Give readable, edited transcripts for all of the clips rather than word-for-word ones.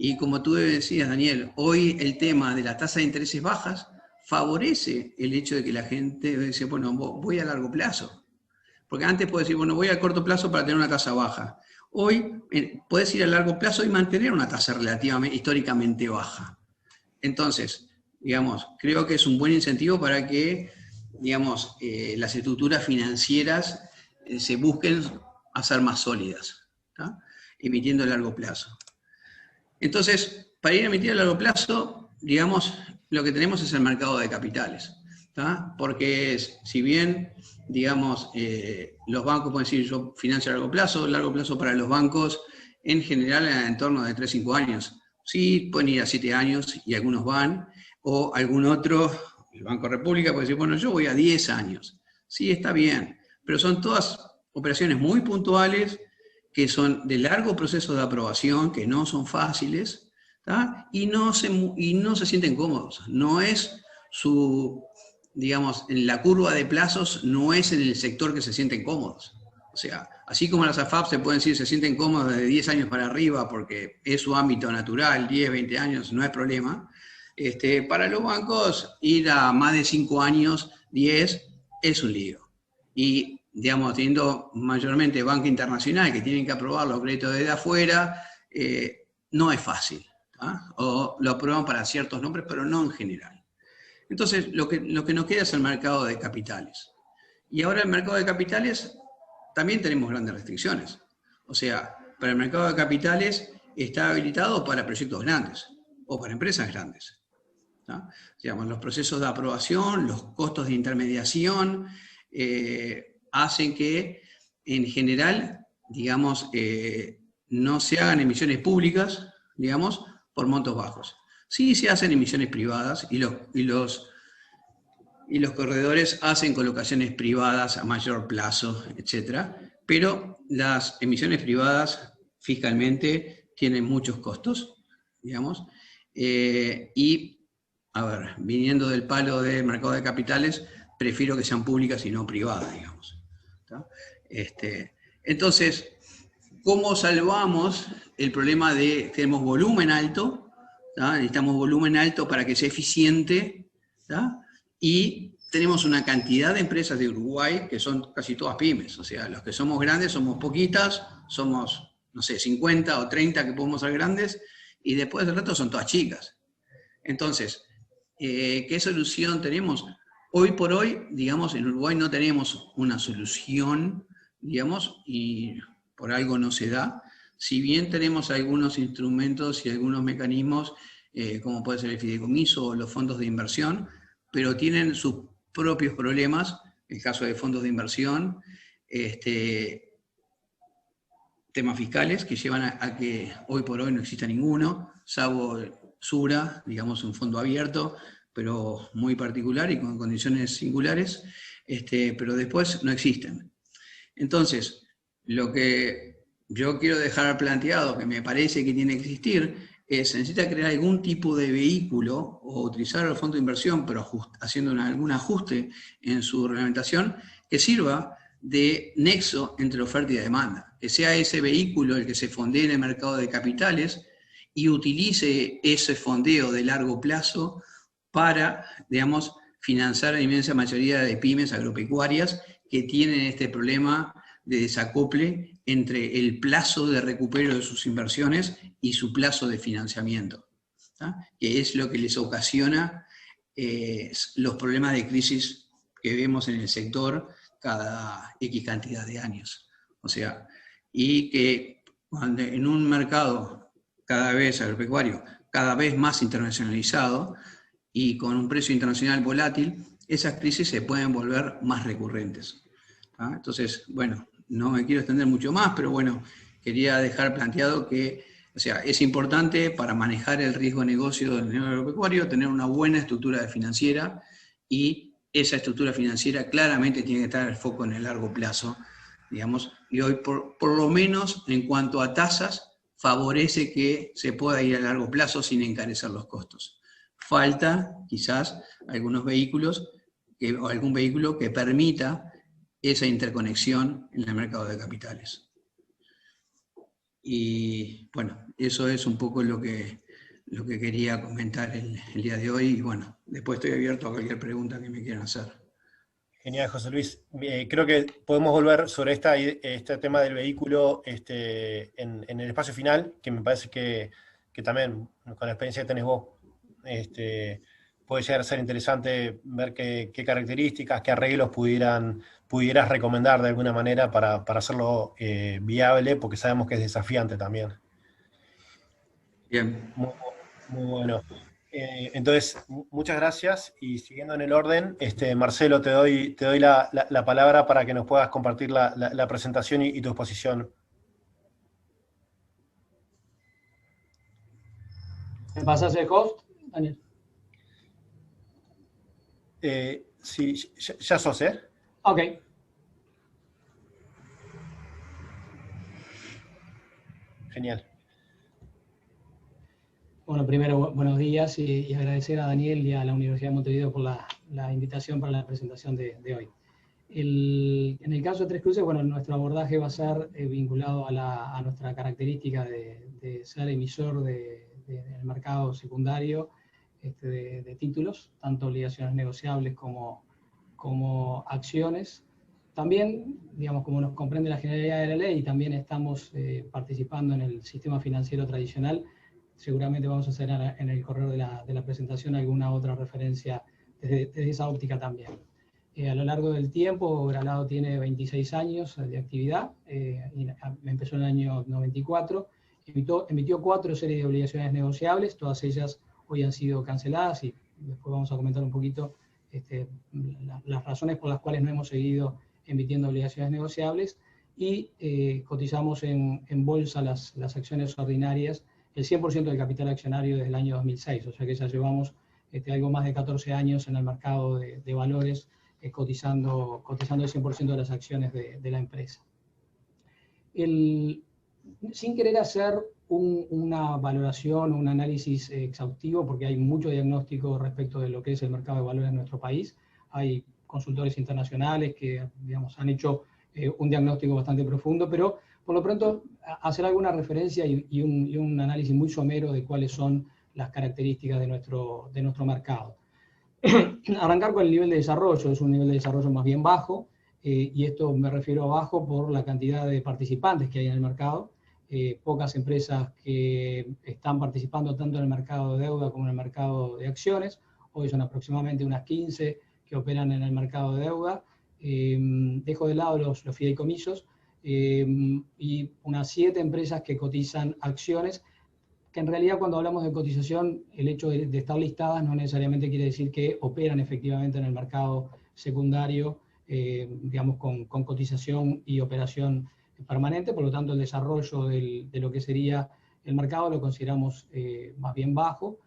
Y como tú decías, Daniel, hoy el tema de la tasa de intereses bajas favorece el hecho de que la gente dice, bueno, voy a largo plazo. Porque antes puedes decir, bueno, voy a corto plazo para tener una tasa baja. Hoy puedes ir a largo plazo y mantener una tasa relativamente, históricamente baja. Entonces, digamos, creo que es un buen incentivo para que, digamos, las estructuras financieras se busquen hacer más sólidas, ¿tá? Emitiendo a largo plazo. Entonces, para ir a emitir a largo plazo, digamos, lo que tenemos es el mercado de capitales, ¿tá? Porque si bien, digamos, los bancos pueden decir yo financio a largo plazo para los bancos en general en torno de 3-5 años. Sí, pueden ir a 7 años y algunos van, o algún otro, el Banco República puede decir, bueno, yo voy a 10 años. Sí, está bien, pero son todas operaciones muy puntuales que son de largo proceso de aprobación, que no son fáciles, ¿tá? y no se sienten cómodos. No es su, digamos, en la curva de plazos no es en el sector que se sienten cómodos. O sea, así como las AFAP se pueden decir se sienten cómodos de 10 años para arriba porque es su ámbito natural, 10, 20 años, no es problema. Para los bancos, ir a más de 5 años, 10, es un lío. Y, digamos, teniendo mayormente banca internacional que tienen que aprobar los créditos desde afuera, no es fácil. ¿tá? O lo aprueban para ciertos nombres, pero no en general. Entonces, lo que nos queda es el mercado de capitales. Y ahora el mercado de capitales también tenemos grandes restricciones. O sea, para el mercado de capitales está habilitado para proyectos grandes o para empresas grandes. ¿tá? Digamos, los procesos de aprobación, los costos de intermediación hacen que, en general, digamos, no se hagan emisiones públicas, digamos, por montos bajos. Sí se hacen emisiones privadas y los corredores hacen colocaciones privadas a mayor plazo, etc. Pero las emisiones privadas fiscalmente tienen muchos costos, digamos, y, a ver, viniendo del palo del mercado de capitales, prefiero que sean públicas y no privadas, digamos. ¿tá? Entonces, ¿cómo salvamos el problema de tenemos volumen alto? ¿tá? Necesitamos volumen alto para que sea eficiente, ¿tá? Y tenemos una cantidad de empresas de Uruguay que son casi todas pymes, o sea, los que somos grandes somos poquitas, somos, no sé, 50 o 30 que podemos ser grandes, y después del resto son todas chicas. Entonces, ¿qué solución tenemos? Hoy por hoy, digamos, en Uruguay no tenemos una solución, digamos, y por algo no se da. Si bien tenemos algunos instrumentos y algunos mecanismos, como puede ser el fideicomiso o los fondos de inversión, pero tienen sus propios problemas, el caso de fondos de inversión, temas fiscales que llevan a que hoy por hoy no exista ninguno, salvo Sura, digamos un fondo abierto, pero muy particular y con condiciones singulares, pero después no existen. Entonces, lo que yo quiero dejar planteado, que me parece que tiene que existir, es necesita crear algún tipo de vehículo o utilizar el fondo de inversión, pero haciendo algún ajuste en su reglamentación, que sirva de nexo entre oferta y demanda, que sea ese vehículo el que se fondee en el mercado de capitales y utilice ese fondeo de largo plazo para, digamos, financiar la inmensa mayoría de pymes agropecuarias que tienen este problema de desacople entre el plazo de recupero de sus inversiones y su plazo de financiamiento, ¿tá? Que es lo que les ocasiona los problemas de crisis que vemos en el sector cada X cantidad de años. O sea, y que cuando en un mercado cada vez agropecuario, cada vez más internacionalizado y con un precio internacional volátil, esas crisis se pueden volver más recurrentes. ¿tá? Entonces, bueno, no me quiero extender mucho más, pero bueno, quería dejar planteado que, o sea, es importante para manejar el riesgo de negocio del negocio agropecuario tener una buena estructura financiera y esa estructura financiera claramente tiene que estar el foco en el largo plazo, digamos, y hoy por lo menos en cuanto a tasas favorece que se pueda ir a largo plazo sin encarecer los costos. Falta quizás algunos vehículos o algún vehículo que permita esa interconexión en el mercado de capitales. Y bueno, eso es un poco lo que quería comentar el día de hoy. Y bueno, después estoy abierto a cualquier pregunta que me quieran hacer. Genial, José Luis. Creo que podemos volver sobre este tema del vehículo en el espacio final, que me parece que también, con la experiencia que tenés vos, puede llegar a ser interesante ver qué características, qué arreglos pudieras recomendar de alguna manera para hacerlo viable, porque sabemos que es desafiante también. Bien. Muy, muy bueno. Entonces, muchas gracias y siguiendo en el orden, Marcelo, te doy la palabra para que nos puedas compartir la presentación y tu exposición. ¿Me pasas el host, Daniel? Sí, ya sos, ¿eh? Ok. Genial. Bueno, primero, buenos días y agradecer a Daniel y a la Universidad de Montevideo por la invitación para la presentación de hoy. En el caso de Tres Cruces, bueno, nuestro abordaje va a ser vinculado a nuestra característica de ser emisor del mercado secundario de títulos, tanto obligaciones negociables como acciones. También, digamos, como nos comprende la generalidad de la ley, también estamos participando en el sistema financiero tradicional. Seguramente vamos a hacer en el correo de la presentación alguna otra referencia desde esa óptica también. A lo largo del tiempo, Gralado tiene 26 años de actividad, empezó en el año 94, emitió 4 series de obligaciones negociables, todas ellas hoy han sido canceladas y después vamos a comentar un poquito las razones por las cuales no hemos seguido emitiendo obligaciones negociables, y cotizamos en bolsa las acciones ordinarias, el 100% del capital accionario desde el año 2006, o sea que ya llevamos algo más de 14 años en el mercado de valores, cotizando el 100% de las acciones de la empresa. Sin querer hacer una valoración o un análisis exhaustivo, porque hay mucho diagnóstico respecto de lo que es el mercado de valores en nuestro país, hay consultores internacionales que, digamos, han hecho un diagnóstico bastante profundo, pero por lo pronto hacer alguna referencia y un análisis muy somero de cuáles son las características de nuestro mercado. Arrancar con el nivel de desarrollo, es un nivel de desarrollo más bien bajo, y esto me refiero a bajo por la cantidad de participantes que hay en el mercado. Pocas empresas que están participando tanto en el mercado de deuda como en el mercado de acciones. Hoy son aproximadamente unas 15 que operan en el mercado de deuda. Dejo de lado los fideicomisos, y unas 7 empresas que cotizan acciones, que en realidad cuando hablamos de cotización, el hecho de estar listadas no necesariamente quiere decir que operan efectivamente en el mercado secundario, digamos, con cotización y operación permanente. Por lo tanto, el desarrollo de lo que sería el mercado lo consideramos más bien bajo.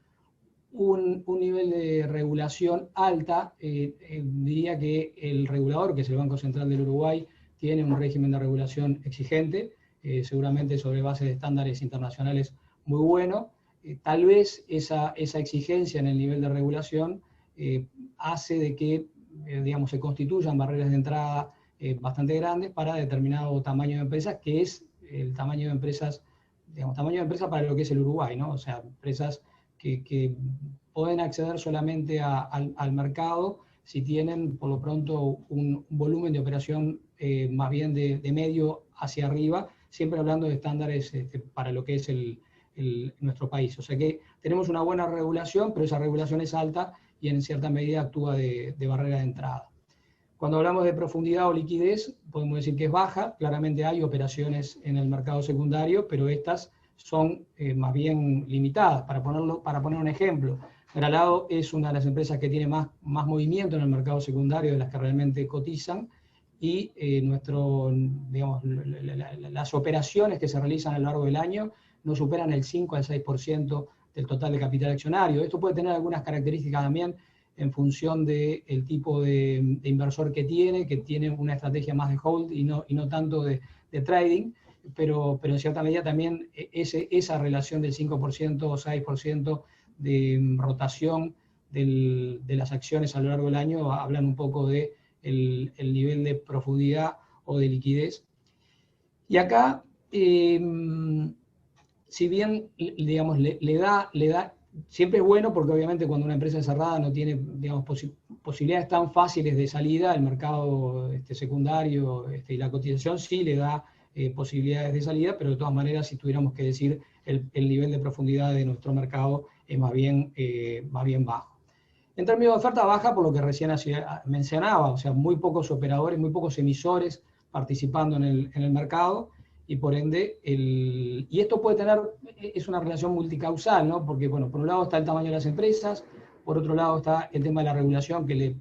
Un nivel de regulación alta, diría que el regulador, que es el Banco Central del Uruguay, tiene un régimen de regulación exigente, seguramente sobre base de estándares internacionales muy bueno. Tal vez esa exigencia en el nivel de regulación hace de que digamos, se constituyan barreras de entrada bastante grandes para determinado tamaño de empresas, que es el tamaño de empresas, digamos, tamaño de empresa para lo que es el Uruguay, ¿no? O sea, empresas que pueden acceder solamente al mercado si tienen, por lo pronto, un volumen de operación más bien de medio hacia arriba, siempre hablando de estándares para lo que es nuestro país. O sea que tenemos una buena regulación, pero esa regulación es alta y en cierta medida actúa de barrera de entrada. Cuando hablamos de profundidad o liquidez, podemos decir que es baja. Claramente hay operaciones en el mercado secundario, pero estas son más bien limitadas. Para poner un ejemplo, Gralado es una de las empresas que tiene más movimiento en el mercado secundario de las que realmente cotizan, y digamos, las operaciones que se realizan a lo largo del año no superan el 5 al 6% del total de capital accionario. Esto puede tener algunas características también en función del tipo de inversor que tiene una estrategia más de hold y no tanto de trading, pero en cierta medida también esa relación del 5% o 6% de rotación de las acciones a lo largo del año hablan un poco del nivel de profundidad o de liquidez. Y acá si bien, digamos, le da, siempre es bueno porque obviamente cuando una empresa es cerrada no tiene, digamos, posibilidades tan fáciles de salida, el mercado secundario y la cotización sí le da posibilidades de salida, pero de todas maneras, si tuviéramos que decir, el nivel de profundidad de nuestro mercado es más bien bajo. En términos de oferta baja, por lo que recién mencionaba, o sea, muy pocos operadores, muy pocos emisores participando en el mercado, y por ende, y esto puede tener, es una relación multicausal, ¿no? Porque, bueno, por un lado está el tamaño de las empresas, por otro lado está el tema de la regulación que le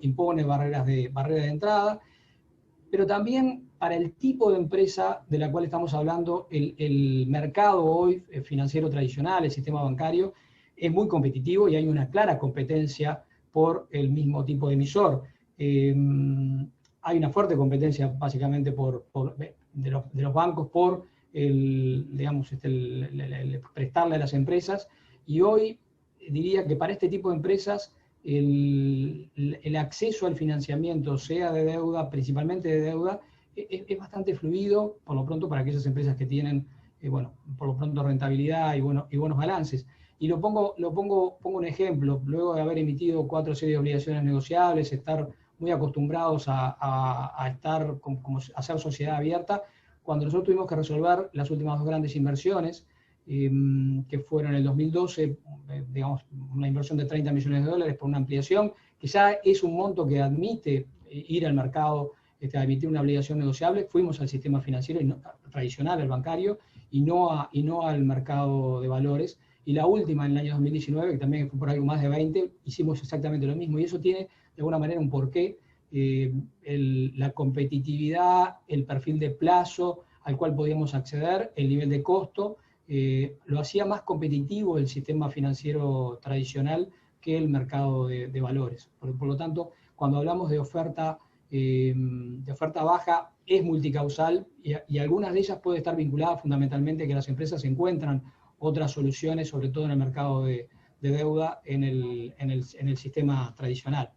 impone barreras de entrada, pero también para el tipo de empresa de la cual estamos hablando, el mercado hoy financiero tradicional, el sistema bancario, es muy competitivo y hay una clara competencia por el mismo tipo de emisor. Hay una fuerte competencia básicamente de los bancos por digamos, el prestarle a las empresas, y hoy diría que para este tipo de empresas el acceso al financiamiento, sea de deuda, principalmente de deuda, es bastante fluido, por lo pronto para aquellas empresas que tienen, bueno, por lo pronto rentabilidad y buenos balances. Y pongo un ejemplo, luego de haber emitido 4 series de obligaciones negociables, estar muy acostumbrados a estar como hacer sociedad abierta, cuando nosotros tuvimos que resolver las últimas 2 grandes inversiones, que fueron en el 2012, digamos, una inversión de $30 millones por una ampliación, que ya es un monto que admite ir al mercado a emitir una obligación negociable. Fuimos al sistema financiero tradicional, al bancario, y no al mercado de valores. Y la última, en el año 2019, que también fue por algo más de 20, hicimos exactamente lo mismo, y eso tiene de alguna manera un porqué, la competitividad, el perfil de plazo al cual podíamos acceder, el nivel de costo, lo hacía más competitivo el sistema financiero tradicional que el mercado de valores. Por lo tanto, cuando hablamos de oferta baja, es multicausal, y algunas de ellas pueden estar vinculadas fundamentalmente a que las empresas encuentran otras soluciones, sobre todo en el mercado de deuda, en el sistema tradicional.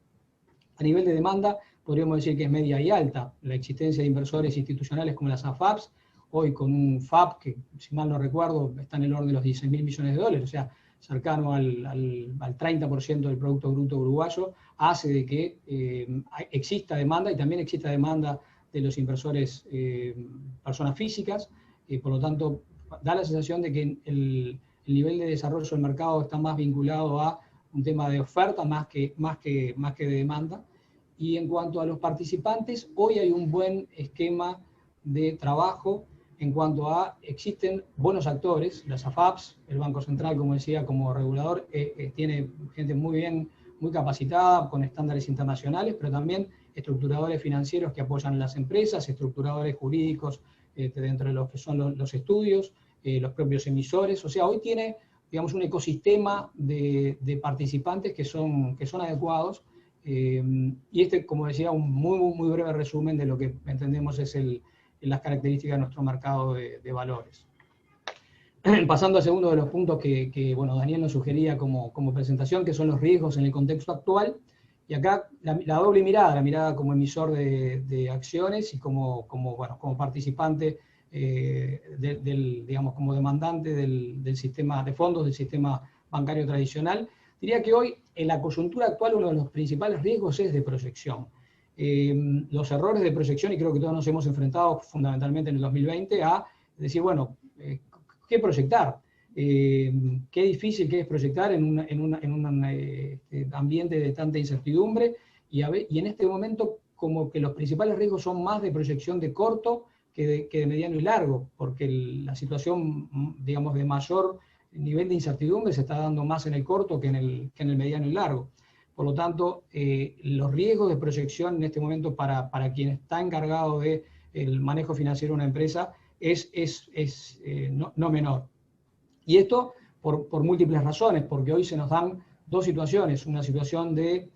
A nivel de demanda, podríamos decir que es media y alta. La existencia de inversores institucionales como las AFAPs, hoy con un FAP que, si mal no recuerdo, está en el orden de los $16.000 millones, o sea, cercano al 30% del Producto Bruto uruguayo, hace de que exista demanda, y también exista demanda de los inversores personas físicas, y por lo tanto da la sensación de que el nivel de desarrollo del mercado está más vinculado a un tema de oferta más que de demanda. Y en cuanto a los participantes, hoy hay un buen esquema de trabajo en cuanto a, existen buenos actores, las AFAPs, el Banco Central, como decía, como regulador, tiene gente muy capacitada, con estándares internacionales, pero también estructuradores financieros que apoyan a las empresas, estructuradores jurídicos dentro de los que son los estudios, los propios emisores. O sea, hoy tiene, digamos, un ecosistema de participantes que son adecuados, y como decía, un muy breve resumen de lo que entendemos es las características de nuestro mercado de valores. Pasando al segundo de los puntos que bueno, Daniel nos sugería como presentación, que son los riesgos en el contexto actual, y acá la doble mirada, la mirada como emisor de acciones y como participante, digamos, como demandante del sistema de fondos, del sistema bancario tradicional. Diría que hoy, en la coyuntura actual, uno de los principales riesgos es de proyección. Los errores de proyección, y creo que todos nos hemos enfrentado fundamentalmente en el 2020 a decir, bueno, ¿qué proyectar? Qué difícil que es proyectar en un ambiente de tanta incertidumbre, y en este momento como que los principales riesgos son más de proyección de corto que de mediano y largo, porque la situación, digamos, de mayor nivel de incertidumbre se está dando más en el corto que en el mediano y largo. Por lo tanto, los riesgos de proyección en este momento para quien está encargado del manejo financiero de una empresa es no menor. Y esto por múltiples razones, porque hoy se nos dan 2 situaciones: una situación de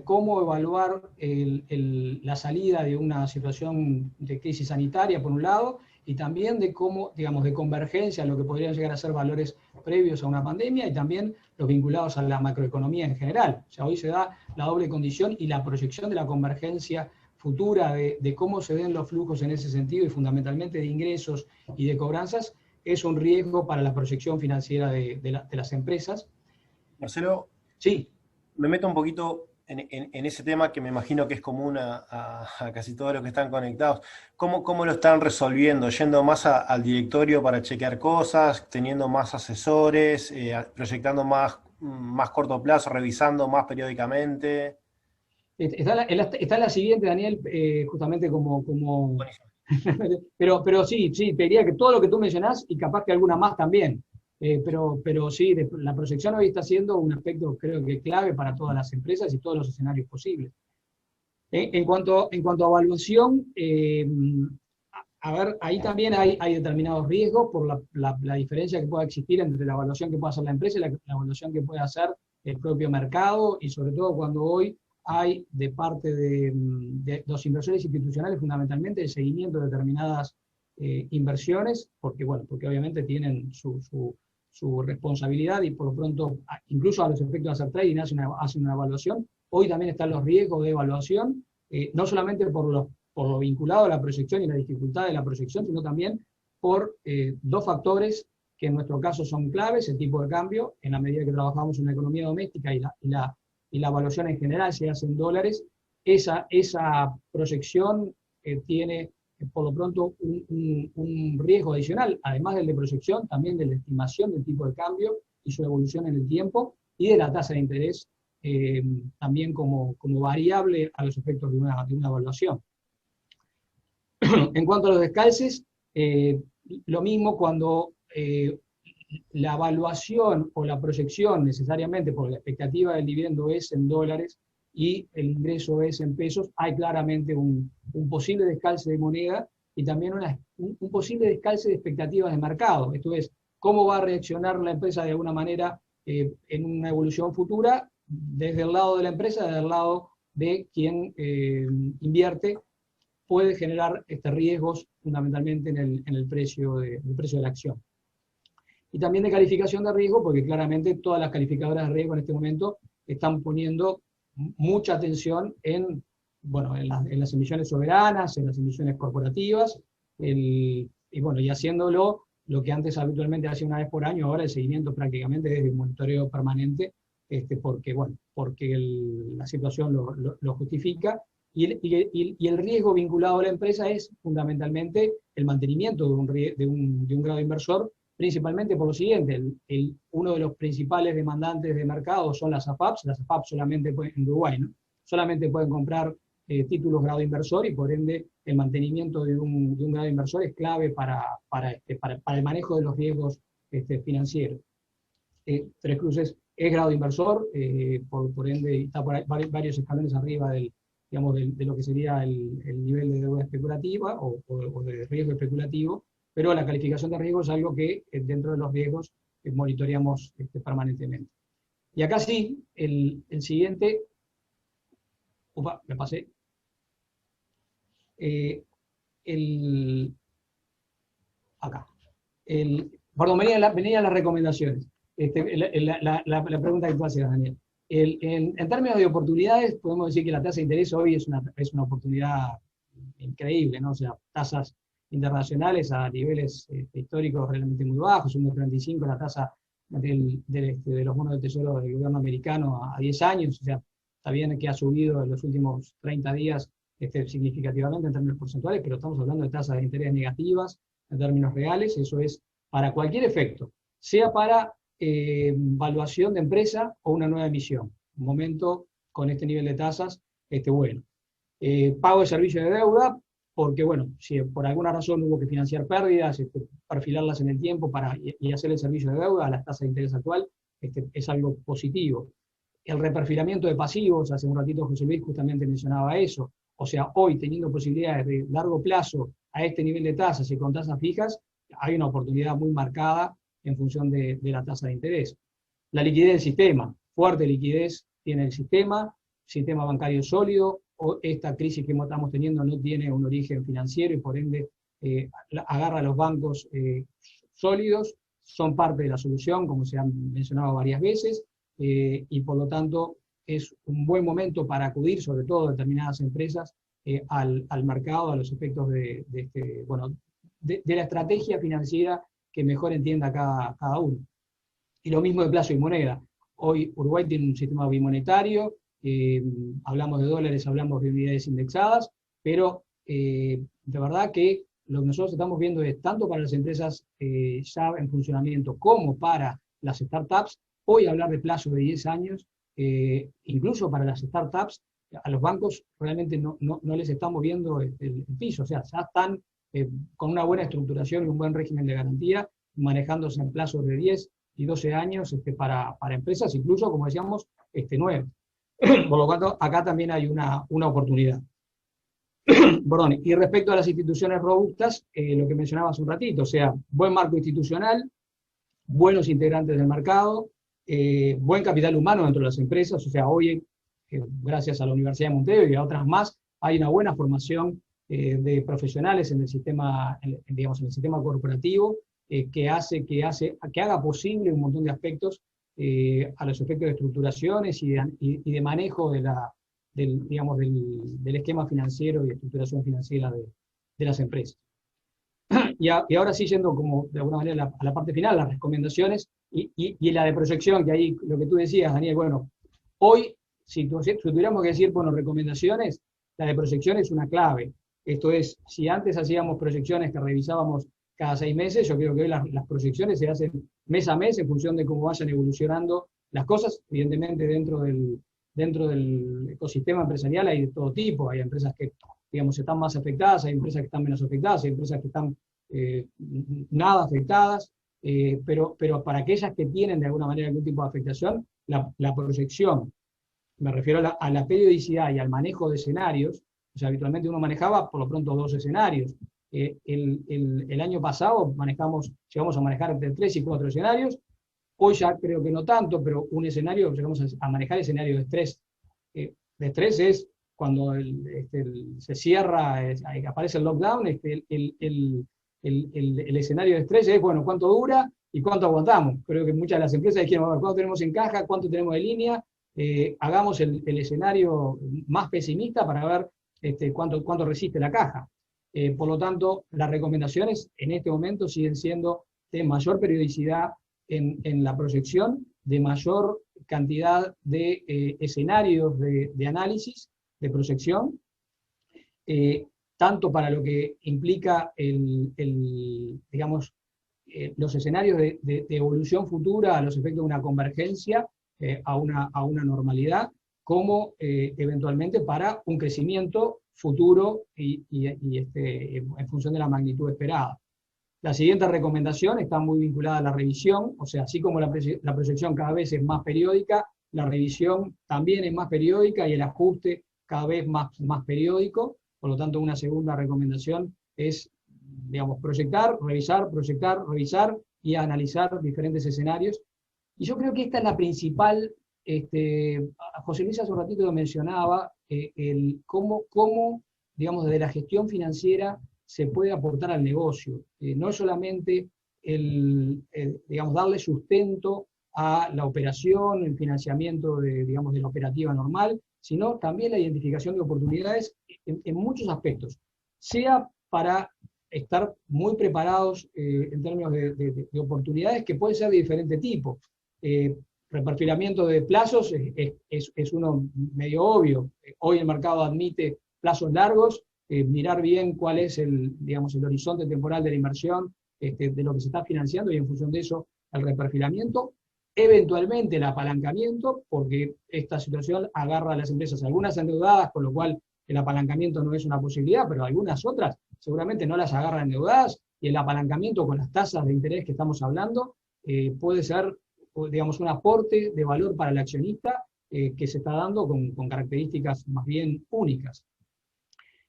cómo evaluar la salida de una situación de crisis sanitaria, por un lado, y también de cómo, digamos, de convergencia, lo que podrían llegar a ser valores previos a una pandemia, y también los vinculados a la macroeconomía en general. O sea, hoy se da la doble condición y la proyección de la convergencia futura de cómo se ven los flujos en ese sentido, y fundamentalmente de ingresos y de cobranzas, es un riesgo para la proyección financiera de las empresas. Marcelo, sí, me meto un poquito en ese tema que me imagino que es común a casi todos los que están conectados. ¿Cómo lo están resolviendo? ¿Yendo más al directorio para chequear cosas, teniendo más asesores, proyectando más corto plazo, revisando más periódicamente? Está la siguiente, Daniel, justamente como pero sí, te diría que todo lo que tú mencionás, y capaz que alguna más también, pero sí, la proyección hoy está siendo un aspecto, creo que clave para todas las empresas y todos los escenarios posibles. En cuanto a evaluación, a ver, ahí también hay determinados riesgos por la diferencia que pueda existir entre la evaluación que pueda hacer la empresa y la evaluación que pueda hacer el propio mercado, y sobre todo cuando hoy hay de parte de los inversores institucionales fundamentalmente el seguimiento de determinadas inversiones, porque obviamente tienen su responsabilidad, y por lo pronto, incluso a los efectos de hacer trading, hacen una evaluación. Hoy también están los riesgos de evaluación, no solamente por lo vinculado a la proyección y la dificultad de la proyección, sino también por dos factores que en nuestro caso son claves: el tipo de cambio, en la medida que trabajamos en la economía doméstica, y la evaluación en general se hace en dólares. Esa proyección tiene, por lo pronto, un riesgo adicional, además del de proyección, también de la estimación del tipo de cambio y su evolución en el tiempo, y de la tasa de interés, también como variable a los efectos de una evaluación. En cuanto a los descalces, lo mismo cuando la evaluación o la proyección necesariamente, porque la expectativa del dividendo es en dólares y el ingreso es en pesos, hay claramente un posible descalce de moneda, y también un posible descalce de expectativas de mercado. Esto es, cómo va a reaccionar la empresa de alguna manera en una evolución futura, desde el lado de la empresa, desde el lado de quien invierte, puede generar riesgos fundamentalmente en el precio de la acción. Y también de calificación de riesgo, porque claramente todas las calificadoras de riesgo en este momento están poniendo mucha atención en las emisiones soberanas, en las emisiones corporativas, y haciéndolo lo que antes habitualmente hacía una vez por año, ahora el seguimiento prácticamente desde un monitoreo permanente, porque la situación lo justifica. Y el riesgo vinculado a la empresa es fundamentalmente el mantenimiento de un grado inversor, principalmente por lo siguiente: uno de los principales demandantes de mercado son las AFAPs. Las AFAPs solamente en Uruguay, ¿no? Solamente pueden comprar títulos grado inversor, y por ende el mantenimiento de un grado inversor es clave para el manejo de los riesgos financieros. Tres Cruces es grado inversor, por ende está por varios escalones arriba de lo que sería el nivel de deuda especulativa o de riesgo especulativo, pero la calificación de riesgo es algo que dentro de los riesgos monitoreamos permanentemente. Y acá sí, el siguiente, me pasé, acá, perdón, venían las recomendaciones, la pregunta que tú hacías, Daniel. En términos de oportunidades, podemos decir que la tasa de interés hoy es una oportunidad increíble, ¿no? O sea, tasas internacionales a niveles históricos realmente muy bajos, 1,35 la tasa de los bonos de tesoro del gobierno americano a 10 años, o sea, está bien que ha subido en los últimos 30 días significativamente en términos porcentuales, pero estamos hablando de tasas de interés negativas en términos reales. Eso es para cualquier efecto, sea para valuación de empresa o una nueva emisión. Un momento con este nivel de tasas, bueno. Pago de servicio de deuda, porque si por alguna razón hubo que financiar pérdidas, perfilarlas en el tiempo y hacer el servicio de deuda a las tasas de interés actual, es algo positivo. El reperfilamiento de pasivos, hace un ratito José Luis justamente mencionaba eso. O sea, hoy teniendo posibilidades de largo plazo a este nivel de tasas y con tasas fijas, hay una oportunidad muy marcada en función de la tasa de interés. La liquidez del sistema, fuerte liquidez tiene el sistema bancario sólido. Esta crisis que estamos teniendo no tiene un origen financiero, y por ende agarra a los bancos sólidos, son parte de la solución, como se han mencionado varias veces, y por lo tanto es un buen momento para acudir, sobre todo a determinadas empresas, al mercado, a los efectos de la estrategia financiera que mejor entienda cada uno. Y lo mismo de plazo y moneda. Hoy Uruguay tiene un sistema bimonetario, hablamos de dólares, hablamos de unidades indexadas, pero de verdad que lo que nosotros estamos viendo es, tanto para las empresas ya en funcionamiento como para las startups, hoy hablar de plazo de 10 años, incluso para las startups, a los bancos realmente no les estamos viendo el piso, o sea, ya están con una buena estructuración y un buen régimen de garantía, manejándose en plazos de 10 y 12 años para empresas, incluso, como decíamos, nuevas. Por lo tanto, acá también hay una oportunidad. Perdón, y respecto a las instituciones robustas, lo que mencionaba hace un ratito, o sea, buen marco institucional, buenos integrantes del mercado, buen capital humano dentro de las empresas, o sea, hoy, gracias a la Universidad de Montevideo y a otras más, hay una buena formación de profesionales en el sistema, digamos, en el sistema corporativo, que haga posible un montón de aspectos a los efectos de estructuraciones y de manejo del esquema financiero y estructuración financiera de las empresas. Y ahora sí, yendo como de alguna manera a la parte final, las recomendaciones y la de proyección, que ahí lo que tú decías, Daniel, bueno, hoy, si tuviéramos que decir, bueno, recomendaciones, la de proyección es una clave. Esto es, si antes hacíamos proyecciones que revisábamos cada 6 meses, yo creo que hoy las proyecciones se hacen mes a mes en función de cómo vayan evolucionando las cosas. Evidentemente dentro del ecosistema empresarial hay de todo tipo, hay empresas que, digamos, están más afectadas, hay empresas que están menos afectadas, hay empresas que están nada afectadas, pero para aquellas que tienen de alguna manera algún tipo de afectación, la proyección, me refiero a la periodicidad y al manejo de escenarios. O sea, habitualmente uno manejaba por lo pronto 2 escenarios. El año pasado llegamos a manejar entre 3 y 4 escenarios. Hoy ya creo que no tanto, pero un escenario, llegamos a manejar escenario de estrés. De estrés es cuando se cierra, aparece el lockdown, el escenario de estrés es, bueno, cuánto dura y cuánto aguantamos. Creo que muchas de las empresas quieren ver cuánto tenemos en caja, cuánto tenemos de línea, hagamos el escenario más pesimista para ver cuánto resiste la caja. Por lo tanto, las recomendaciones en este momento siguen siendo de mayor periodicidad en la proyección, de mayor cantidad de escenarios de análisis, de proyección, tanto para lo que implica los escenarios de evolución futura a los efectos de una convergencia a una normalidad, como eventualmente para un crecimiento futuro y en función de la magnitud esperada. La siguiente recomendación está muy vinculada a la revisión, o sea, así como la proyección cada vez es más periódica, la revisión también es más periódica y el ajuste cada vez más periódico. Por lo tanto, una segunda recomendación es, digamos, proyectar, revisar y analizar diferentes escenarios. Y yo creo que esta es la principal, José Luis hace un ratito lo mencionaba, cómo, digamos, desde la gestión financiera se puede aportar al negocio. No es solamente digamos, darle sustento a la operación, el financiamiento de la operativa normal, sino también la identificación de oportunidades en muchos aspectos, sea para estar muy preparados en términos de oportunidades que pueden ser de diferente tipo. Reperfilamiento de plazos es uno medio obvio. Hoy el mercado admite plazos largos, mirar bien cuál es el horizonte temporal de la inversión, de lo que se está financiando, y en función de eso el reperfilamiento, eventualmente el apalancamiento, porque esta situación agarra a las empresas, algunas endeudadas, con lo cual el apalancamiento no es una posibilidad, pero algunas otras seguramente no las agarran endeudadas, y el apalancamiento con las tasas de interés que estamos hablando puede ser, digamos, un aporte de valor para el accionista que se está dando con características más bien únicas.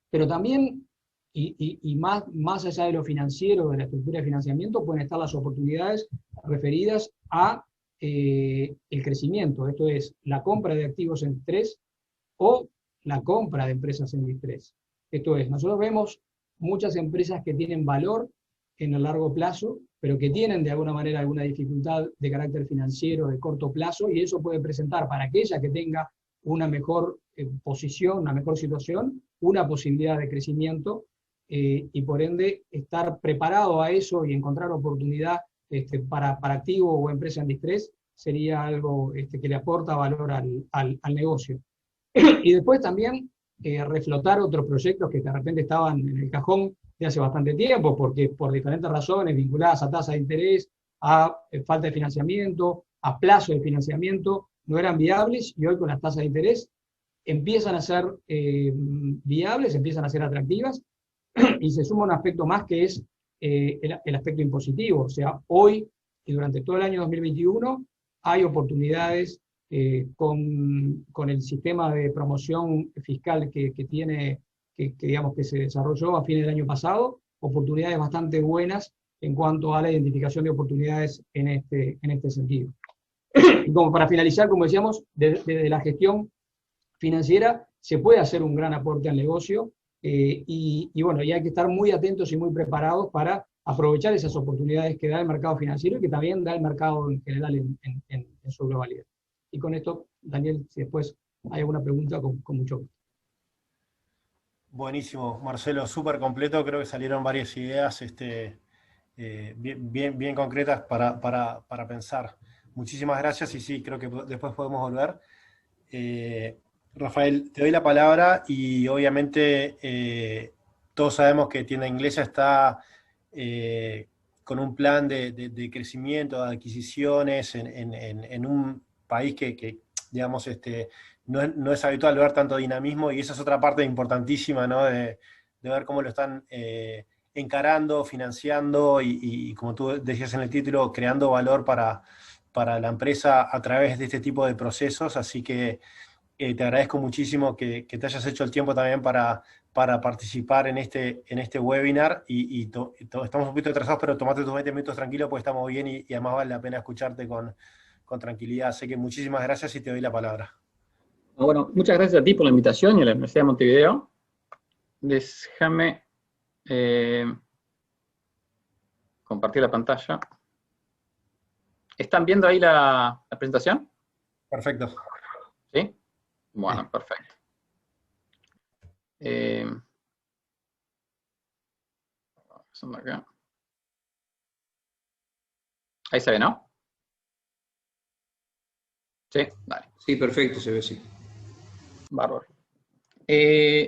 Pero también, y más allá de lo financiero, de la estructura de financiamiento, pueden estar las oportunidades referidas a el crecimiento, esto es, la compra de activos en distrés o la compra de empresas en distrés. Esto es, nosotros vemos muchas empresas que tienen valor en el largo plazo, pero que tienen de alguna manera alguna dificultad de carácter financiero de corto plazo, y eso puede presentar para aquella que tenga una mejor posición, una mejor situación, una posibilidad de crecimiento, y por ende estar preparado a eso y encontrar oportunidad para activo o empresa en distrés sería algo que le aporta valor al negocio. Y después también reflotar otros proyectos que de repente estaban en el cajón de hace bastante tiempo, porque por diferentes razones vinculadas a tasa de interés, a falta de financiamiento, a plazo de financiamiento, no eran viables, y hoy con las tasas de interés empiezan a ser viables, empiezan a ser atractivas, y se suma un aspecto más que es el aspecto impositivo. O sea, hoy y durante todo el año 2021 hay oportunidades con el sistema de promoción fiscal que tiene, digamos, que se desarrolló a fines del año pasado, oportunidades bastante buenas en cuanto a la identificación de oportunidades en este sentido. Y como para finalizar, como decíamos, desde la gestión financiera se puede hacer un gran aporte al negocio, y bueno, y hay que estar muy atentos y muy preparados para aprovechar esas oportunidades que da el mercado financiero y que también da el mercado en general en su globalidad. Y con esto, Daniel, si después hay alguna pregunta, con mucho gusto. Buenísimo, Marcelo, súper completo, creo que salieron varias ideas bien concretas para pensar. Muchísimas gracias, y sí, creo que después podemos volver. Rafael, te doy la palabra, y obviamente todos sabemos que Tienda Inglesa está con un plan de crecimiento, de adquisiciones en un país que digamos, no es habitual ver tanto dinamismo, y esa es otra parte importantísima, ¿no? De ver cómo lo están encarando, financiando y como tú decías en el título, creando valor para la empresa a través de este tipo de procesos. Así que te agradezco muchísimo que te hayas hecho el tiempo también para participar en este webinar, y estamos un poquito atrasados, pero tomate tus 20 minutos tranquilo, porque estamos bien, y además vale la pena escucharte con tranquilidad. Así que muchísimas gracias, y te doy la palabra. Bueno, muchas gracias a ti por la invitación y a la Universidad de Montevideo. Déjame compartir la pantalla. ¿Están viendo ahí la presentación? Perfecto. ¿Sí? Bueno, perfecto. Acá. Ahí se ve, ¿no? Sí, dale. Sí, perfecto, se ve así. Bárbaro.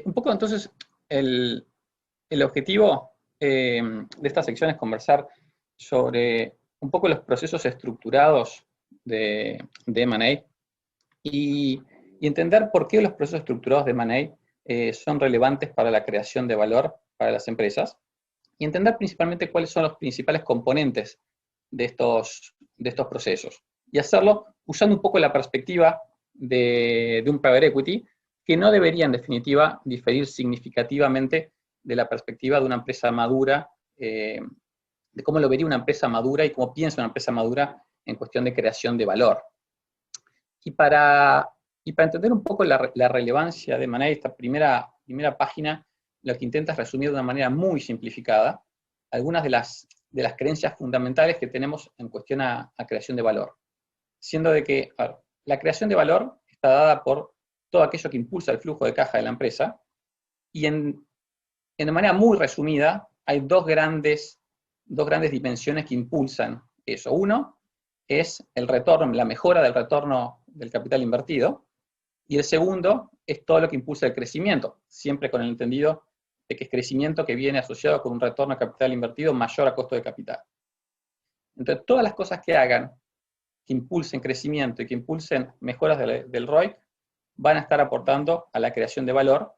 Un poco entonces, el objetivo de esta sección es conversar sobre un poco los procesos estructurados de M&A y entender por qué los procesos estructurados de M&A son relevantes para la creación de valor para las empresas, y entender principalmente cuáles son los principales componentes de estos procesos, y hacerlo usando un poco la perspectiva de un private equity, que no debería en definitiva diferir significativamente de la perspectiva de una empresa madura, de cómo lo vería una empresa madura y cómo piensa una empresa madura en cuestión de creación de valor. Y para entender un poco la relevancia de M&A, esta primera página lo que intenta es resumir de una manera muy simplificada algunas de las creencias fundamentales que tenemos en cuestión a creación de valor. Siendo de que la creación de valor está dada por todo aquello que impulsa el flujo de caja de la empresa, y de manera muy resumida hay dos grandes dimensiones que impulsan eso. Uno es el retorno, la mejora del retorno del capital invertido, y el segundo es todo lo que impulsa el crecimiento, siempre con el entendido de que es crecimiento que viene asociado con un retorno de capital invertido mayor a costo de capital. Entonces, todas las cosas que hagan, que impulsen crecimiento y que impulsen mejoras del ROIC, van a estar aportando a la creación de valor,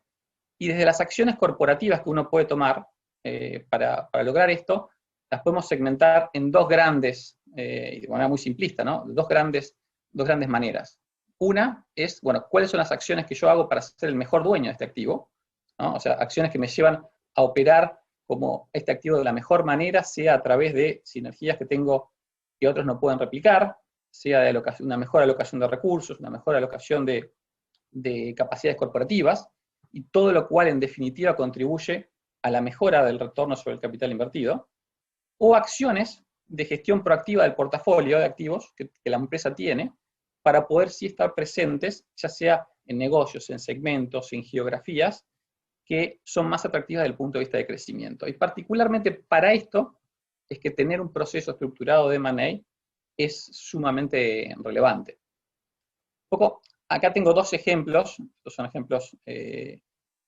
y desde las acciones corporativas que uno puede tomar para lograr esto, las podemos segmentar en dos grandes, de manera muy simplista, ¿no? Dos grandes maneras. Una es, bueno, ¿cuáles son las acciones que yo hago para ser el mejor dueño de este activo? ¿No? O sea, acciones que me llevan a operar como este activo de la mejor manera, sea a través de sinergias que tengo que otros no pueden replicar, sea de una mejor alocación de recursos, una mejor alocación de capacidades corporativas, y todo lo cual en definitiva contribuye a la mejora del retorno sobre el capital invertido, o acciones de gestión proactiva del portafolio de activos que la empresa tiene, para poder sí estar presentes, ya sea en negocios, en segmentos, en geografías, que son más atractivas desde el punto de vista de crecimiento. Y particularmente para esto es que tener un proceso estructurado de M&A es sumamente relevante. Acá tengo dos ejemplos, estos son ejemplos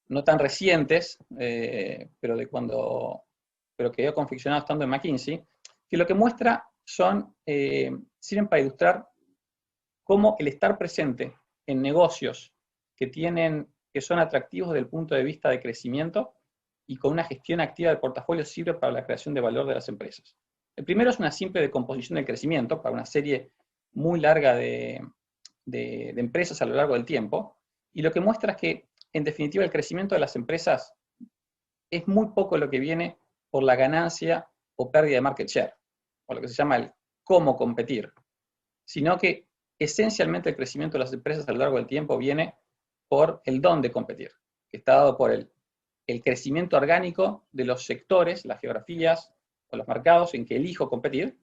no tan recientes, pero que he confeccionado estando en McKinsey, que lo que muestra sirven para ilustrar cómo el estar presente en negocios que son atractivos desde el punto de vista de crecimiento y con una gestión activa del portafolio sirve para la creación de valor de las empresas. El primero es una simple decomposición del crecimiento para una serie muy larga de empresas a lo largo del tiempo, y lo que muestra es que, en definitiva, el crecimiento de las empresas es muy poco lo que viene por la ganancia o pérdida de market share, o lo que se llama el cómo competir, sino que esencialmente el crecimiento de las empresas a lo largo del tiempo viene por el dónde competir, que está dado por el crecimiento orgánico de los sectores, las geografías o los mercados en que elijo competir,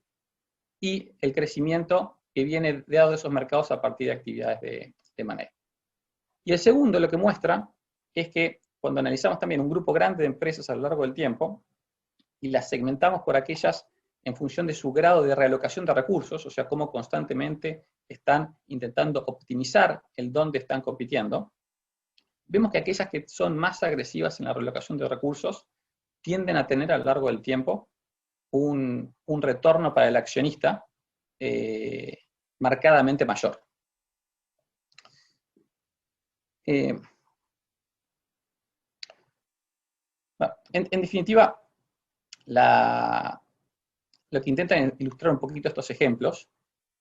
y el crecimiento que viene dado de esos mercados a partir de actividades de manejo. Y el segundo lo que muestra es que cuando analizamos también un grupo grande de empresas a lo largo del tiempo, y las segmentamos por aquellas en función de su grado de realocación de recursos, o sea, cómo constantemente están intentando optimizar el dónde están compitiendo, vemos que aquellas que son más agresivas en la realocación de recursos tienden a tener a lo largo del tiempo un retorno para el accionista marcadamente mayor. En definitiva, lo que intentan ilustrar un poquito estos ejemplos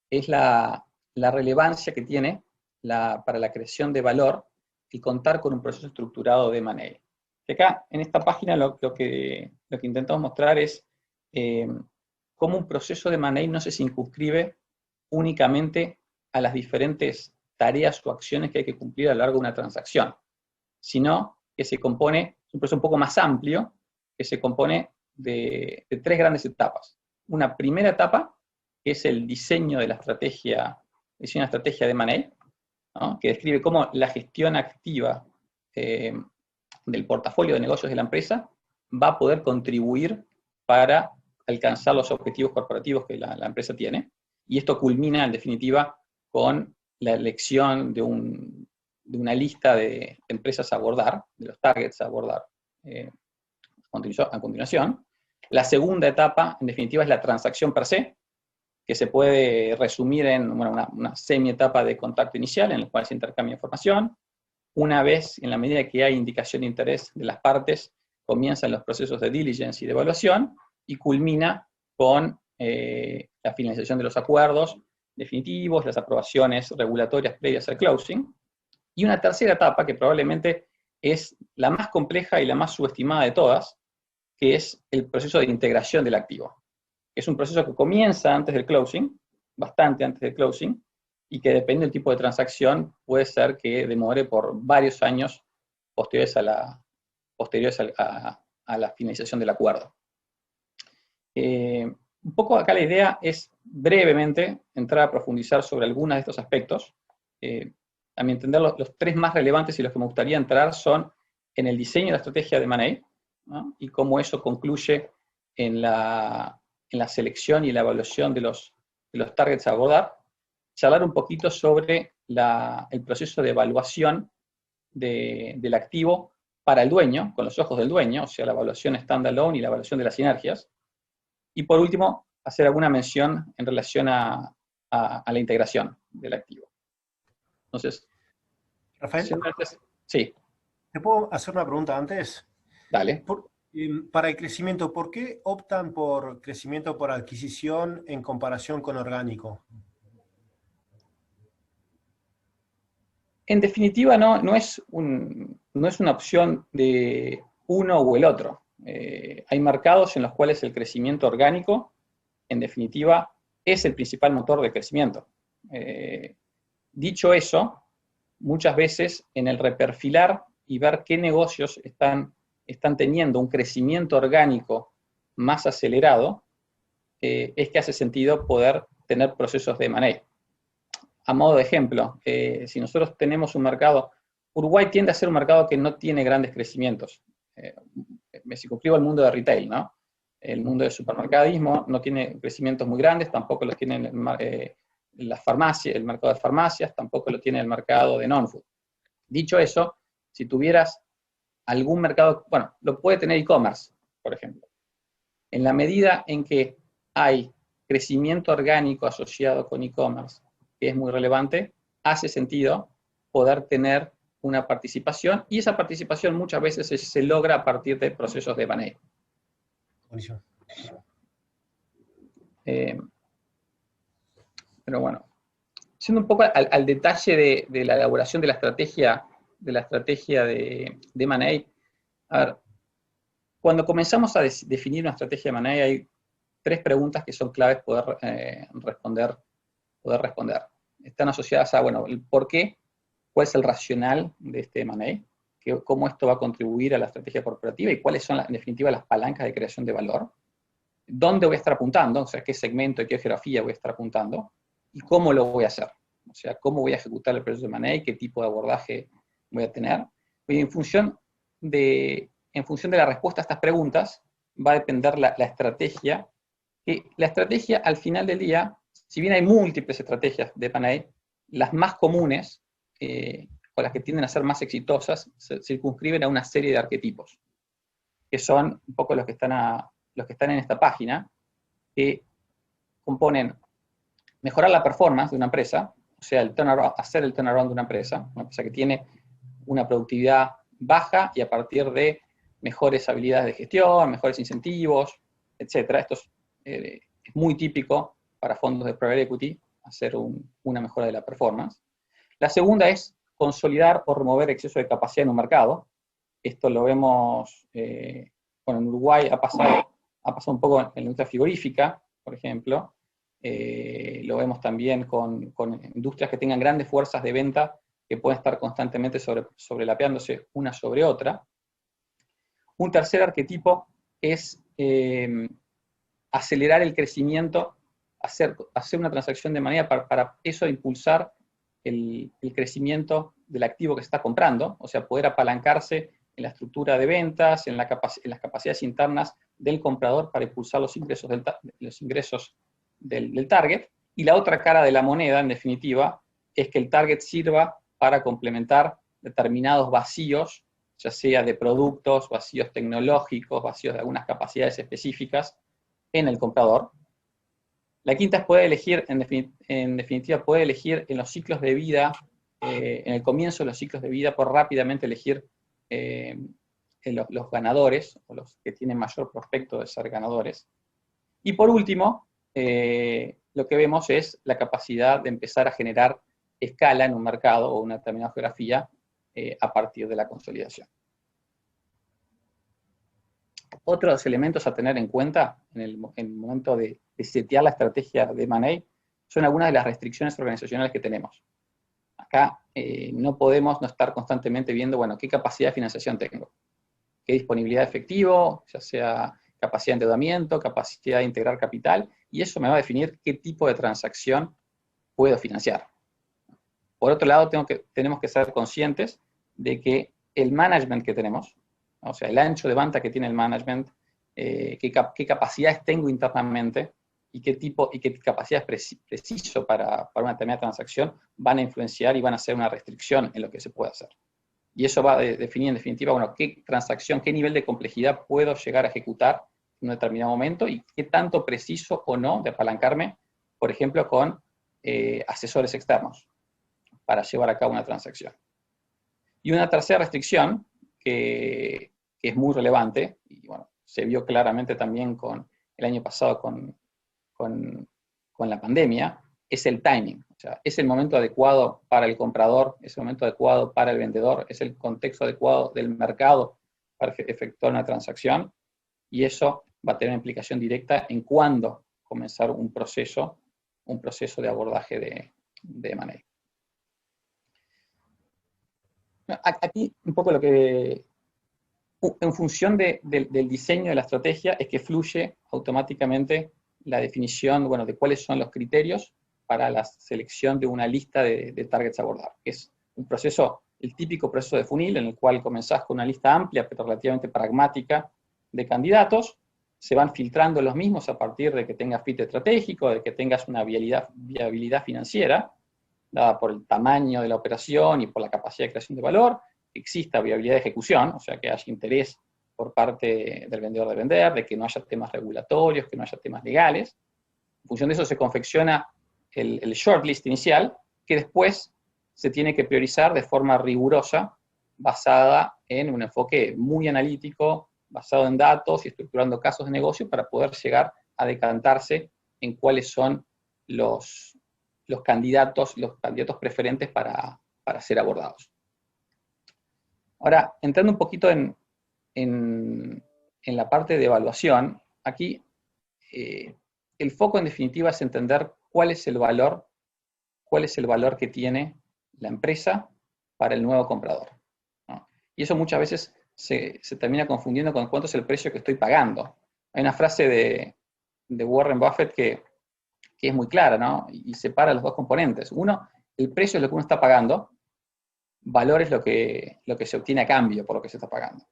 es la relevancia que tiene para la creación de valor y contar con un proceso estructurado de M&A. Acá, en esta página, lo que intentamos mostrar es cómo un proceso de M&A no se circunscribe únicamente a las diferentes tareas o acciones que hay que cumplir a lo largo de una transacción, sino que se compone, es un proceso un poco más amplio, que se compone de tres grandes etapas. Una primera etapa, que es el diseño de la estrategia de M&A, ¿no? Que describe cómo la gestión activa del portafolio de negocios de la empresa va a poder contribuir para alcanzar los objetivos corporativos que la empresa tiene. Y esto culmina, en definitiva, con la elección de una lista de empresas a abordar, de los targets a abordar a continuación. La segunda etapa, en definitiva, es la transacción per se, que se puede resumir en una semi-etapa de contacto inicial, en la cual se intercambia información. Una vez, en la medida que hay indicación de interés de las partes, comienzan los procesos de diligence y de evaluación, y culmina con la finalización de los acuerdos definitivos, las aprobaciones regulatorias previas al closing. Y una tercera etapa, que probablemente es la más compleja y la más subestimada de todas, que es el proceso de integración del activo. Es un proceso que comienza antes del closing, bastante antes del closing, y que depende del tipo de transacción, puede ser que demore por varios años posteriores a la finalización del acuerdo. Un poco acá la idea es brevemente entrar a profundizar sobre algunos de estos aspectos. A mi entender, los tres más relevantes y los que me gustaría entrar son en el diseño de la estrategia de M&A, ¿no? Y cómo eso concluye en la selección y la evaluación de los targets a abordar. Charlar un poquito sobre el proceso de evaluación del activo para el dueño, con los ojos del dueño, o sea, la evaluación standalone y la evaluación de las sinergias. Y por último, hacer alguna mención en relación a la integración del activo. Entonces, Rafael, sí. ¿Te puedo hacer una pregunta antes? Dale. Para el crecimiento, ¿por qué optan por crecimiento por adquisición en comparación con orgánico? En definitiva, no es una opción de uno o el otro. Hay mercados en los cuales el crecimiento orgánico, en definitiva, es el principal motor de crecimiento. Dicho eso, muchas veces en el reperfilar y ver qué negocios están teniendo un crecimiento orgánico más acelerado, es que hace sentido poder tener procesos de M&A. a modo de ejemplo, si nosotros tenemos un mercado, Uruguay tiende a ser un mercado que no tiene grandes crecimientos. Me circunscribo al mundo de retail, ¿no? El mundo del supermercadismo no tiene crecimientos muy grandes, tampoco lo tiene las farmacias, el mercado de farmacias, tampoco lo tiene el mercado de non-food. Dicho eso, si tuvieras algún mercado, bueno, lo puede tener e-commerce, por ejemplo. En la medida en que hay crecimiento orgánico asociado con e-commerce, que es muy relevante, hace sentido poder tener una participación, y esa participación muchas veces se logra a partir de procesos de M&A. Buenísimo. Pero bueno, siendo un poco al detalle de la elaboración de la estrategia de M&A, a ver, cuando comenzamos a definir una estrategia de M&A hay 3 preguntas que son claves poder responder. Están asociadas a, bueno, el por qué, cuál es el racional de este M&A, cómo esto va a contribuir a la estrategia corporativa y cuáles son, en definitiva, las palancas de creación de valor, dónde voy a estar apuntando, o sea, qué segmento y qué geografía voy a estar apuntando, y cómo lo voy a hacer, o sea, cómo voy a ejecutar el proceso de M&A, qué tipo de abordaje voy a tener. Y en función de la respuesta a estas preguntas, va a depender la estrategia, que la estrategia, al final del día, si bien hay múltiples estrategias de M&A, las más comunes, o las que tienden a ser más exitosas, se circunscriben a una serie de arquetipos, que son un poco los que están en esta página, que componen mejorar la performance de una empresa, o sea, hacer el turnaround de una empresa que tiene una productividad baja y a partir de mejores habilidades de gestión, mejores incentivos, etc. Esto es muy típico para fondos de private equity, hacer una mejora de la performance. La segunda es consolidar o remover exceso de capacidad en un mercado. Esto lo vemos, bueno, en Uruguay ha pasado un poco en la industria frigorífica, por ejemplo. Lo vemos también con industrias que tengan grandes fuerzas de venta que pueden estar constantemente sobrelapeándose una sobre otra. Un tercer arquetipo es acelerar el crecimiento, hacer una transacción de manera para eso impulsar el crecimiento del activo que se está comprando, o sea, poder apalancarse en la estructura de ventas, en las capacidades internas del comprador para impulsar los ingresos del target. Y la otra cara de la moneda, en definitiva, es que el target sirva para complementar determinados vacíos, ya sea de productos, vacíos tecnológicos, vacíos de algunas capacidades específicas en el comprador. La quinta es poder elegir, en definitiva, poder elegir en los ciclos de vida, en el comienzo de los ciclos de vida, por rápidamente elegir los ganadores, o los que tienen mayor prospecto de ser ganadores. Y por último, lo que vemos es la capacidad de empezar a generar escala en un mercado o una determinada geografía a partir de la consolidación. Otros elementos a tener en cuenta en el momento de setear la estrategia de M&A son algunas de las restricciones organizacionales que tenemos. Acá no podemos no estar constantemente viendo, bueno, qué capacidad de financiación tengo, qué disponibilidad de efectivo, ya sea capacidad de endeudamiento, capacidad de integrar capital, y eso me va a definir qué tipo de transacción puedo financiar. Por otro lado, tenemos que ser conscientes de que el management que tenemos, o sea, el ancho de banda que tiene el management, qué capacidades tengo internamente y qué capacidades preciso para una determinada transacción van a influenciar y van a ser una restricción en lo que se puede hacer. Y eso va a definir en definitiva, bueno, qué transacción, qué nivel de complejidad puedo llegar a ejecutar en un determinado momento y qué tanto preciso o no de apalancarme, por ejemplo, con asesores externos para llevar a cabo una transacción. Y una tercera restricción que es muy relevante, y bueno, se vio claramente también el año pasado con la pandemia, es el timing. O sea, es el momento adecuado para el comprador, es el momento adecuado para el vendedor, es el contexto adecuado del mercado para efectuar una transacción, y eso va a tener una implicación directa en cuándo comenzar un proceso de abordaje de M&A. Aquí un poco lo que, en función del diseño de la estrategia, es que fluye automáticamente la definición, bueno, de cuáles son los criterios para la selección de una lista de targets a abordar, que es un proceso, el típico proceso de funnel, en el cual comenzás con una lista amplia, pero relativamente pragmática, de candidatos, se van filtrando los mismos a partir de que tengas fit estratégico, de que tengas una viabilidad financiera, dada por el tamaño de la operación y por la capacidad de creación de valor, que exista viabilidad de ejecución, o sea, que haya interés por parte del vendedor de vender, de que no haya temas regulatorios, que no haya temas legales. En función de eso se confecciona el shortlist inicial, que después se tiene que priorizar de forma rigurosa, basada en un enfoque muy analítico, basado en datos y estructurando casos de negocio para poder llegar a decantarse en cuáles son los candidatos preferentes para ser abordados. Ahora, entrando un poquito en la parte de evaluación, aquí el foco en definitiva es entender cuál es el valor que tiene la empresa para el nuevo comprador, ¿no? Y eso muchas veces se termina confundiendo con cuánto es el precio que estoy pagando. Hay una frase de Warren Buffett que es muy clara, ¿no? Y separa los dos componentes. Uno, el precio es lo que uno está pagando, valor es lo que se obtiene a cambio por lo que se está pagando.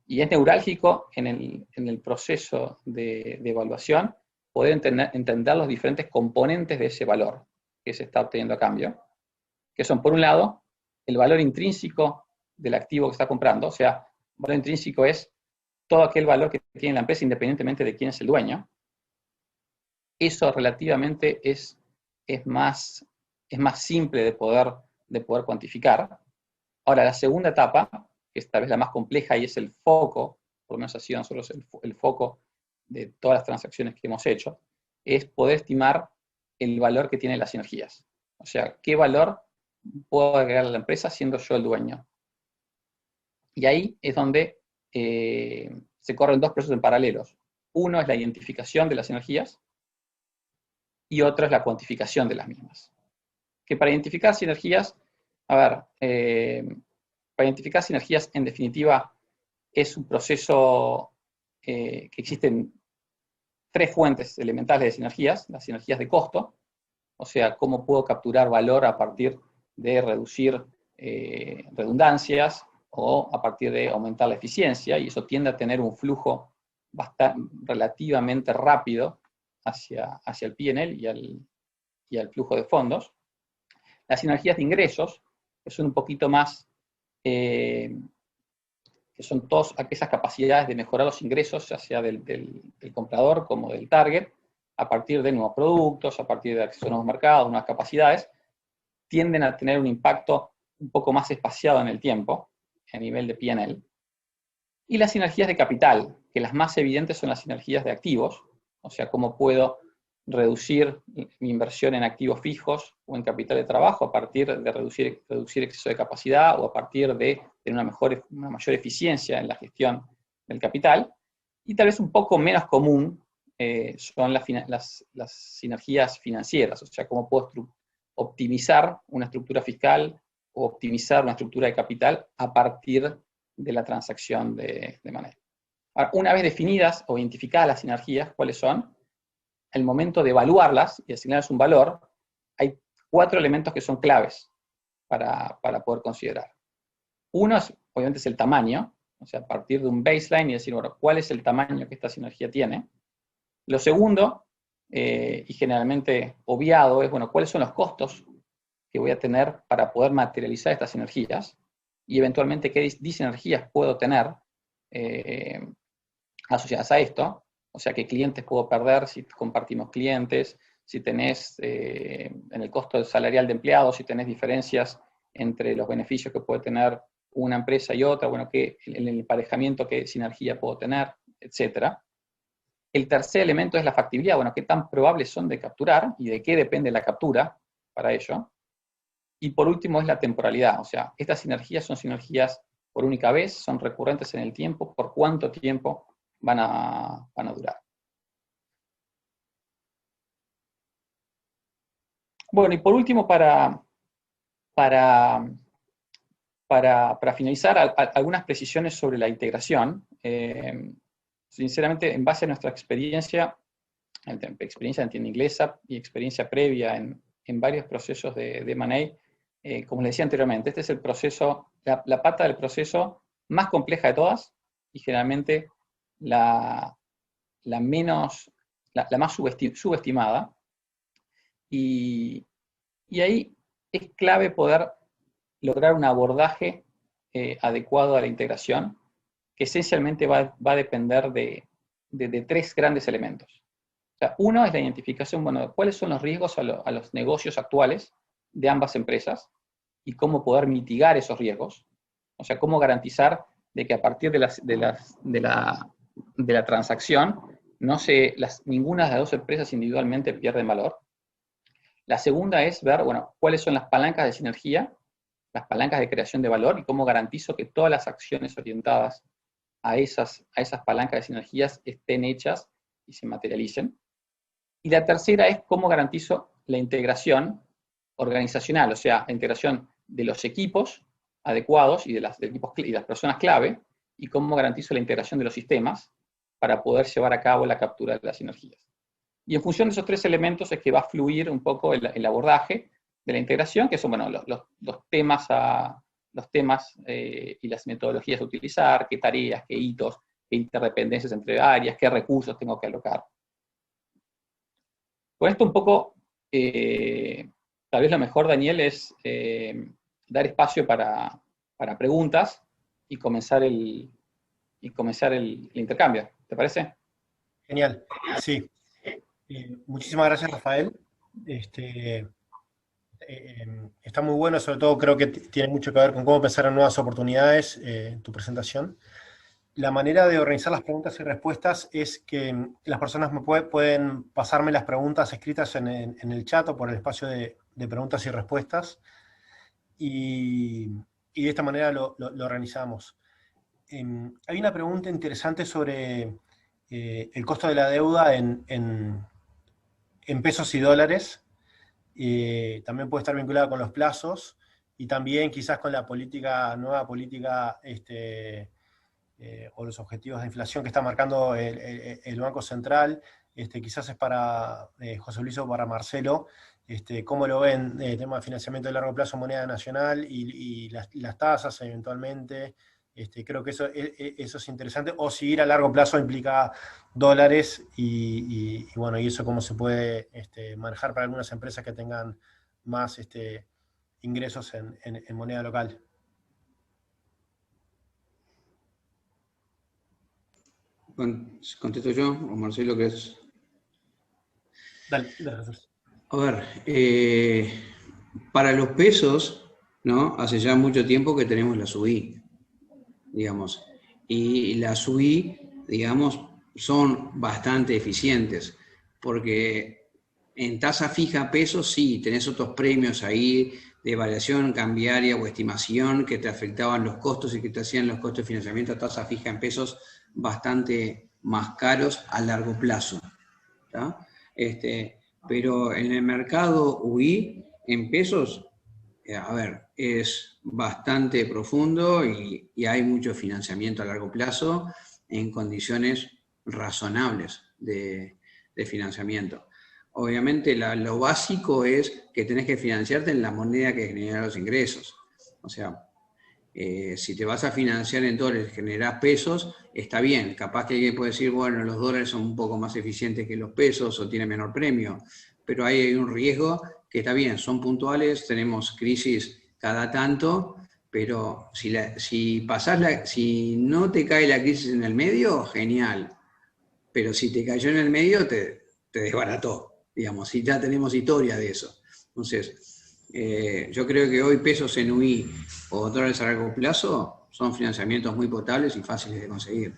Y es neurálgico en el proceso de evaluación poder entender los diferentes componentes de ese valor que se está obteniendo a cambio, que son, por un lado, el valor intrínseco del activo que está comprando, o sea, el valor intrínseco es todo aquel valor que tiene la empresa independientemente de quién es el dueño. Eso relativamente es más simple de poder cuantificar. Ahora, la segunda etapa, que es tal vez la más compleja y es el foco, por lo menos ha sido nosotros el foco de todas las transacciones que hemos hecho, es poder estimar el valor que tienen las sinergias. O sea, ¿qué valor puedo agregar a la empresa siendo yo el dueño? Y ahí es donde se corren dos procesos en paralelos. Uno es la identificación de las sinergias y otro es la cuantificación de las mismas. Que para identificar sinergias, para identificar sinergias en definitiva es un proceso que existen tres fuentes elementales de sinergias: las sinergias de costo, o sea, cómo puedo capturar valor a partir de reducir redundancias o a partir de aumentar la eficiencia, y eso tiende a tener un flujo relativamente rápido hacia el P&L y al flujo de fondos. Las sinergias de ingresos, que son un poquito más, que son todas aquellas capacidades de mejorar los ingresos, ya sea del comprador como del target, a partir de nuevos productos, a partir de acceso a nuevos mercados, nuevas capacidades, tienden a tener un impacto un poco más espaciado en el tiempo, a nivel de P&L. Y las sinergias de capital, que las más evidentes son las sinergias de activos, o sea, cómo puedo reducir mi inversión en activos fijos o en capital de trabajo a partir de reducir exceso de capacidad o a partir de tener una mayor eficiencia en la gestión del capital. Y tal vez un poco menos común son las sinergias financieras, o sea, cómo puedo optimizar una estructura fiscal o optimizar una estructura de capital a partir de la transacción de manera. Ahora, una vez definidas o identificadas las sinergias, ¿cuáles son? Al momento de evaluarlas y asignarles un valor, hay 4 elementos que son claves para poder considerar. Uno obviamente es el tamaño, o sea, a partir de un baseline y decir, bueno, ¿cuál es el tamaño que esta sinergia tiene? Lo segundo, y generalmente obviado, es, bueno, ¿cuáles son los costos que voy a tener para poder materializar estas sinergias? Y eventualmente, ¿qué disinergias puedo tener asociadas a esto? O sea, ¿qué clientes puedo perder si compartimos clientes? Si tenés, en el costo salarial de empleados, si tenés diferencias entre los beneficios que puede tener una empresa y otra, bueno, el emparejamiento, qué sinergia puedo tener, etcétera. El tercer elemento es la factibilidad, bueno, qué tan probables son de capturar y de qué depende la captura para ello. Y por último es la temporalidad, o sea, estas sinergias son sinergias por única vez, son recurrentes en el tiempo, por cuánto tiempo van a durar. Bueno, y por último, para finalizar, algunas precisiones sobre la integración. Sinceramente, en base a nuestra experiencia, experiencia en tienda inglesa y experiencia previa en varios procesos de M&A, como les decía anteriormente, este es el proceso, la pata del proceso más compleja de todas y generalmente la más subestimada. Y ahí es clave poder lograr un abordaje adecuado a la integración, que esencialmente va a depender de tres grandes elementos. O sea, uno es la identificación, bueno, de cuáles son los riesgos a los negocios actuales de ambas empresas y cómo poder mitigar esos riesgos. O sea, cómo garantizar de que a partir de la transacción ninguna de las dos empresas individualmente pierde valor. La segunda es ver, bueno, cuáles son las palancas de sinergia, las palancas de creación de valor y cómo garantizo que todas las acciones orientadas a esas palancas de sinergias estén hechas y se materialicen. Y la tercera es cómo garantizo la integración organizacional, o sea, la integración de los equipos adecuados y de las personas clave, y cómo garantizo la integración de los sistemas para poder llevar a cabo la captura de las sinergias. Y en función de esos tres elementos es que va a fluir un poco el abordaje de la integración, que son bueno, los temas y las metodologías a utilizar, qué tareas, qué hitos, qué interdependencias entre áreas, qué recursos tengo que alocar. Con esto un poco, tal vez lo mejor, Daniel, es dar espacio para preguntas y comenzar el intercambio. ¿Te parece? Genial, sí. Muchísimas gracias, Rafael. Está muy bueno, sobre todo creo que tiene mucho que ver con cómo pensar en nuevas oportunidades en tu presentación. La manera de organizar las preguntas y respuestas es que las personas pueden pasarme las preguntas escritas en el chat o por el espacio de preguntas y respuestas, y de esta manera lo organizamos. Hay una pregunta interesante sobre el costo de la deuda en pesos y dólares. También puede estar vinculada con los plazos y también quizás con la nueva política o los objetivos de inflación que está marcando el Banco Central. Quizás es para José Luis o para Marcelo. ¿Cómo lo ven el tema de financiamiento de largo plazo, moneda nacional y las tasas eventualmente? Creo que eso es interesante. O si ir a largo plazo implica dólares y bueno, y eso cómo se puede manejar para algunas empresas que tengan más ingresos en moneda local. ¿Contesto yo o Marcelo, qué es? Dale, Jesús. A ver, para los pesos, ¿no? Hace ya mucho tiempo que tenemos la SUI, digamos, y las SUI, digamos, son bastante eficientes, porque en tasa fija pesos sí, tenés otros premios ahí de variación cambiaria o estimación que te afectaban los costos y que te hacían los costos de financiamiento a tasa fija en pesos bastante más caros a largo plazo, ¿tá? Pero en el mercado UI, en pesos, a ver, es bastante profundo y hay mucho financiamiento a largo plazo en condiciones razonables de financiamiento. Obviamente lo básico es que tenés que financiarte en la moneda que genera los ingresos. O sea, si te vas a financiar en dólares, generás pesos, está bien. Capaz que alguien puede decir, bueno, los dólares son un poco más eficientes que los pesos o tienen menor premio, pero ahí hay un riesgo que está bien, son puntuales, tenemos crisis cada tanto, pero si no te cae la crisis en el medio, genial. Pero si te cayó en el medio, te desbarató, digamos, y ya tenemos historia de eso. Entonces, yo creo que hoy pesos en UI o dólares a largo plazo son financiamientos muy potables y fáciles de conseguir.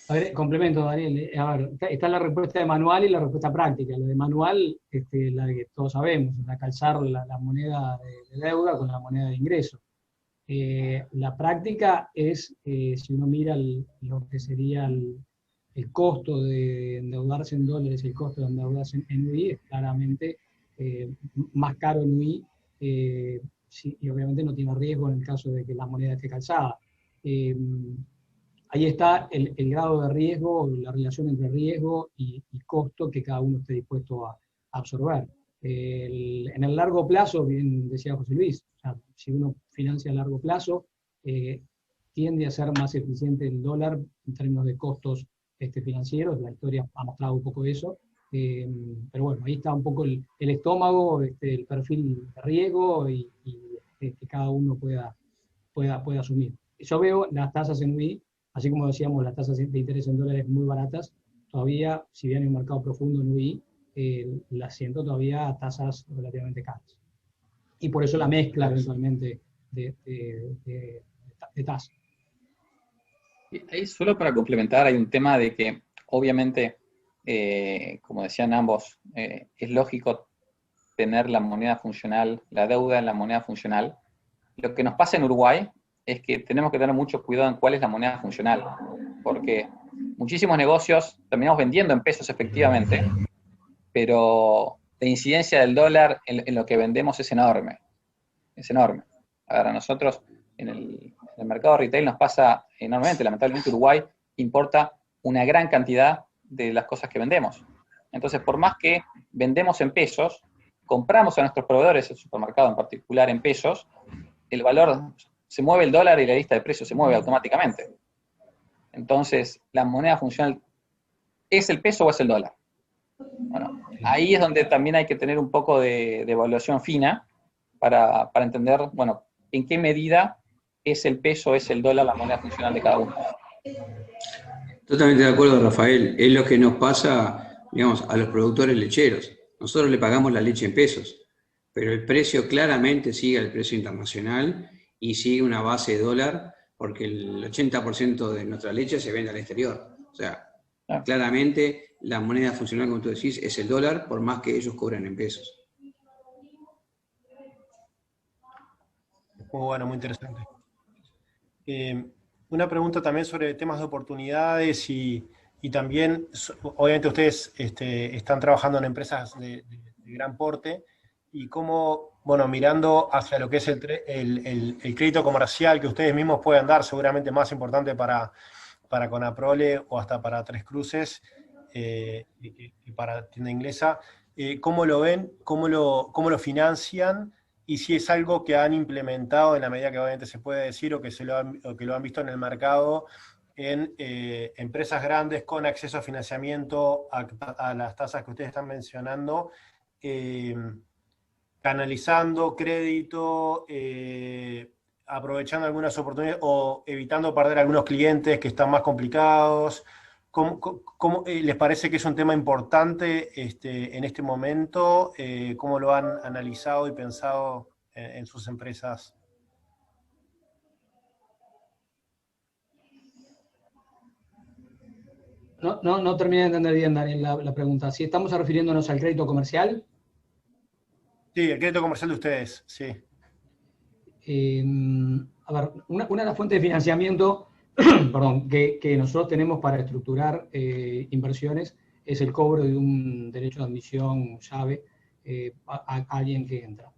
A ver, complemento, Daniel. A ver, está la respuesta de manual y la respuesta práctica. La de manual, la que todos sabemos, es calzar la moneda de deuda con la moneda de ingreso. La práctica es, si uno mira lo que sería el costo de endeudarse en dólares y el costo de endeudarse en UI, es claramente más caro en UI, y obviamente no tiene riesgo en el caso de que la moneda esté calzada. ahí está el grado de riesgo, la relación entre riesgo y costo que cada uno esté dispuesto a absorber. En el largo plazo, bien decía José Luis, o sea, si uno financia a largo plazo, tiende a ser más eficiente el dólar en términos de costos financieros. La historia ha mostrado un poco eso. Pero bueno, ahí está un poco el estómago, el perfil de riesgo y que cada uno pueda asumir. Yo veo las tasas en UI, así como decíamos, las tasas de interés en dólares muy baratas, todavía, si bien hay un mercado profundo en UI, las siento todavía a tasas relativamente caras. Y por eso la mezcla eventualmente de tasas. Ahí solo para complementar, hay un tema de que, obviamente, como decían ambos, es lógico tener la moneda funcional, la deuda en la moneda funcional. Lo que nos pasa en Uruguay es que tenemos que tener mucho cuidado en cuál es la moneda funcional, porque muchísimos negocios terminamos vendiendo en pesos efectivamente, pero la incidencia del dólar en lo que vendemos es enorme. Es enorme. A ver, a nosotros en el mercado retail nos pasa enormemente. Lamentablemente Uruguay importa una gran cantidad de las cosas que vendemos. Entonces, por más que vendemos en pesos, compramos a nuestros proveedores, el supermercado en particular, en pesos, el valor, se mueve el dólar y la lista de precios se mueve automáticamente. Entonces, la moneda funcional, ¿es el peso o es el dólar? Bueno, ahí es donde también hay que tener un poco de evaluación fina para entender, bueno, en qué medida es el peso, es el dólar, la moneda funcional de cada uno. Totalmente de acuerdo, Rafael. Es lo que nos pasa, digamos, a los productores lecheros. Nosotros le pagamos la leche en pesos, pero el precio claramente sigue el precio internacional y sigue una base de dólar, porque el 80% de nuestra leche se vende al exterior. O sea, claramente la moneda funcional, como tú decís, es el dólar, por más que ellos cobren en pesos. Muy bueno, muy interesante. Una pregunta también sobre temas de oportunidades y también, obviamente ustedes están trabajando en empresas de gran porte y cómo, bueno, mirando hacia lo que es el crédito comercial que ustedes mismos pueden dar, seguramente más importante para Conaprole o hasta para Tres Cruces y para Tienda Inglesa, ¿cómo lo ven? ¿Cómo lo financian? Y si es algo que han implementado en la medida que obviamente se puede decir o que lo han visto en el mercado en empresas grandes con acceso a financiamiento a las tasas que ustedes están mencionando, canalizando crédito, aprovechando algunas oportunidades o evitando perder algunos clientes que están más complicados. ¿Cómo les parece que es un tema importante en este momento? ¿Cómo lo han analizado y pensado en sus empresas? No terminé de entender bien, Daniel, la pregunta. ¿Si estamos refiriéndonos al crédito comercial? Sí, el crédito comercial de ustedes, sí. A ver, una de las fuentes de financiamiento perdón, que nosotros tenemos para estructurar inversiones es el cobro de un derecho de admisión llave a alguien que entra.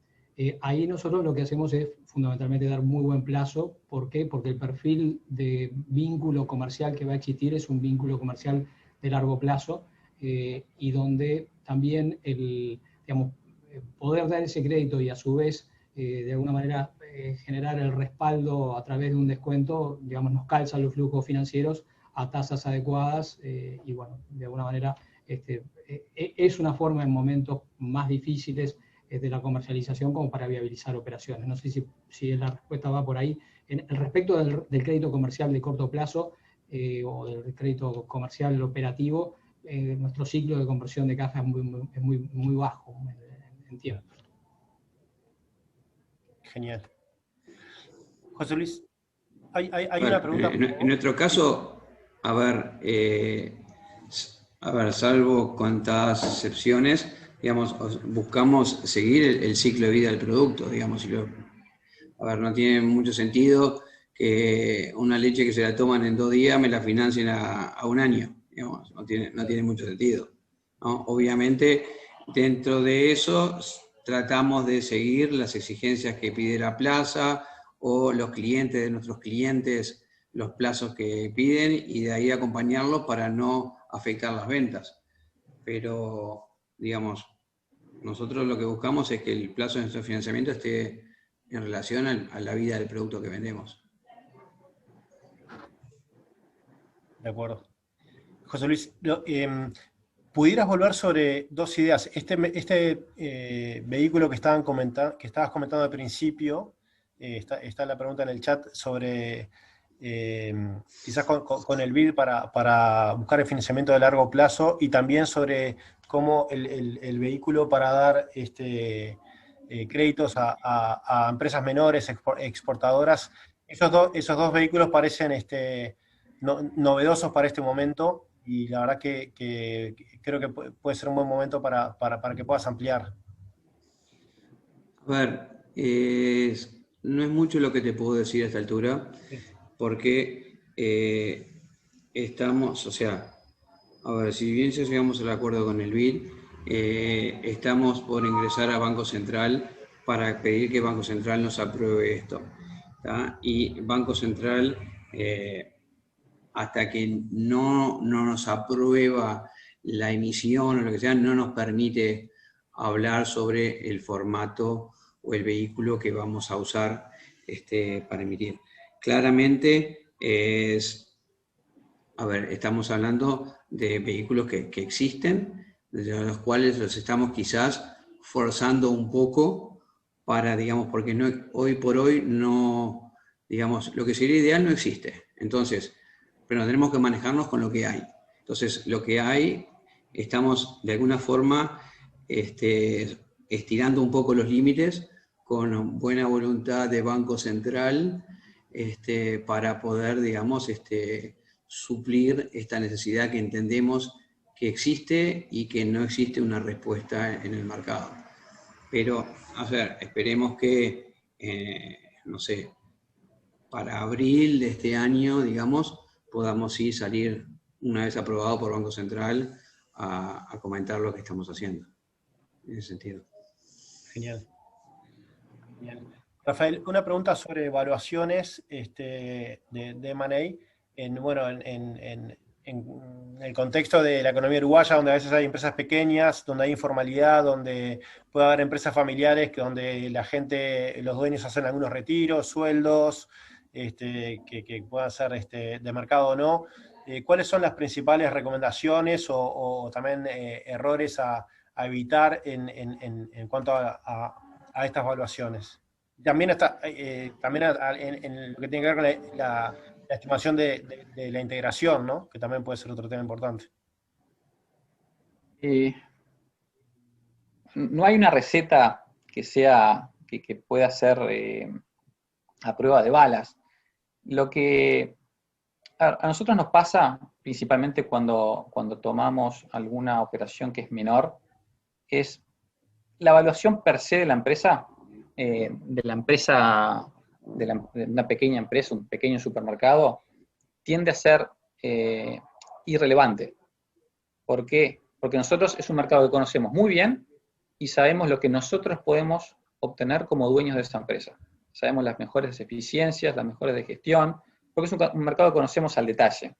Ahí nosotros lo que hacemos es fundamentalmente dar muy buen plazo. ¿Por qué? Porque el perfil de vínculo comercial que va a existir es un vínculo comercial de largo plazo y donde también poder dar ese crédito y a su vez de alguna manera generar el respaldo a través de un descuento, digamos, nos calza los flujos financieros a tasas adecuadas y bueno, de alguna manera es una forma en momentos más difíciles de la comercialización como para viabilizar operaciones. No sé si la respuesta va por ahí. En el respecto del crédito comercial de corto plazo o del crédito comercial operativo, nuestro ciclo de conversión de caja es muy bajo en tiempo. Genial. José Luis, hay una pregunta. En nuestro caso, a ver, salvo cuantas excepciones, digamos, buscamos seguir el ciclo de vida del producto, digamos. A ver, no tiene mucho sentido que una leche que se la toman en 2 días me la financien a 1 año, digamos. No tiene mucho sentido, ¿no? Obviamente, dentro de eso, tratamos de seguir las exigencias que pide la plaza o los clientes de nuestros clientes los plazos que piden y de ahí acompañarlos para no afectar las ventas. Pero, digamos, nosotros lo que buscamos es que el plazo de nuestro financiamiento esté en relación a la vida del producto que vendemos. De acuerdo. José Luis, ¿pudieras volver sobre dos ideas? Este vehículo que estabas comentando al principio, está la pregunta en el chat sobre quizás con el BID para buscar el financiamiento de largo plazo, y también sobre cómo el vehículo para dar créditos a empresas menores, exportadoras. Esos dos vehículos parecen novedosos para este momento, y la verdad que creo que puede ser un buen momento para que puedas ampliar. A ver, no es mucho lo que te puedo decir a esta altura, porque estamos, o sea, a ver, si bien ya llegamos al acuerdo con el BID, estamos por ingresar a Banco Central para pedir que Banco Central nos apruebe esto, ¿tá? Y Banco Central, hasta que no nos aprueba la emisión o lo que sea, no nos permite hablar sobre el formato o el vehículo que vamos a usar para emitir. Claramente estamos hablando de vehículos que existen, de los cuales los estamos quizás forzando un poco para, digamos, porque hoy por hoy no, digamos, lo que sería ideal no existe. Entonces, pero tenemos que manejarnos con lo que hay. Entonces, lo que hay, estamos de alguna forma estirando un poco los límites con buena voluntad de Banco Central para poder, digamos, suplir esta necesidad que entendemos que existe y que no existe una respuesta en el mercado. Pero, a ver, esperemos que, no sé, para abril de este año, digamos, podamos sí salir, una vez aprobado por Banco Central, a comentar lo que estamos haciendo, en ese sentido. Genial. Genial. Rafael, una pregunta sobre evaluaciones de M&A, en el contexto de la economía uruguaya, donde a veces hay empresas pequeñas, donde hay informalidad, donde puede haber empresas familiares, donde la gente, los dueños hacen algunos retiros, sueldos, que puedan ser de mercado o no. ¿Cuáles son las principales recomendaciones o también errores a evitar en cuanto a estas evaluaciones? También en lo que tiene que ver con la estimación de la integración, ¿no? Que también puede ser otro tema importante. No hay una receta que pueda ser a prueba de balas. Lo que a nosotros nos pasa, principalmente cuando tomamos alguna operación que es menor, es la evaluación per se de la empresa, de una pequeña empresa, un pequeño supermercado, tiende a ser irrelevante. ¿Por qué? Porque nosotros es un mercado que conocemos muy bien y sabemos lo que nosotros podemos obtener como dueños de esa empresa. Sabemos las mejores eficiencias, las mejores de gestión, porque es un mercado que conocemos al detalle.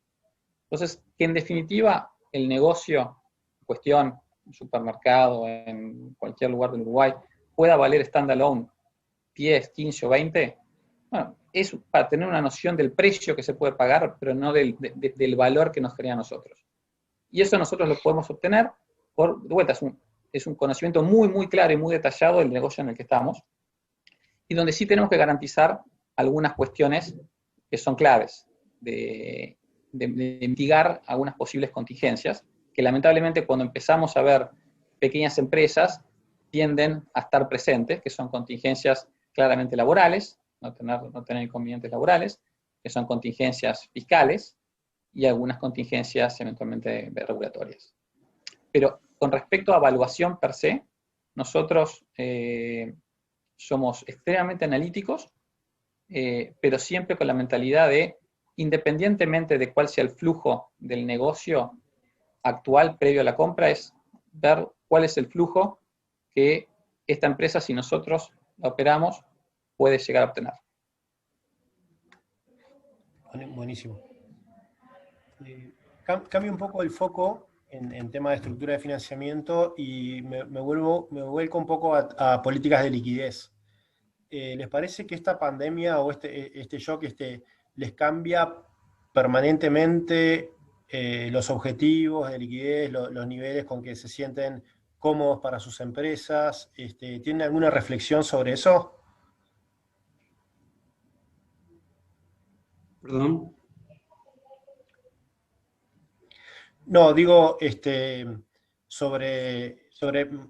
Entonces, que en definitiva el negocio en cuestión, un supermercado en cualquier lugar del Uruguay, pueda valer standalone 10, 15 o 20, bueno, es para tener una noción del precio que se puede pagar, pero no del valor que nos crea a nosotros. Y eso nosotros lo podemos obtener de vuelta, es un conocimiento muy, muy claro y muy detallado del negocio en el que estamos, y donde sí tenemos que garantizar algunas cuestiones que son claves, de mitigar algunas posibles contingencias, que lamentablemente cuando empezamos a ver pequeñas empresas tienden a estar presentes, que son contingencias claramente laborales, no tener inconvenientes laborales, que son contingencias fiscales y algunas contingencias eventualmente regulatorias. Pero con respecto a evaluación per se, nosotros somos extremadamente analíticos, pero siempre con la mentalidad de, independientemente de cuál sea el flujo del negocio actual previo a la compra, es ver cuál es el flujo que esta empresa, si nosotros la operamos, puede llegar a obtener. Buenísimo. Cambio un poco el foco en tema de estructura de financiamiento y me vuelco un poco a políticas de liquidez. ¿Les parece que esta pandemia o este shock les cambia permanentemente los objetivos de liquidez, los niveles con que se sienten cómodos para sus empresas? ¿Tienen alguna reflexión sobre eso? Perdón. No, digo,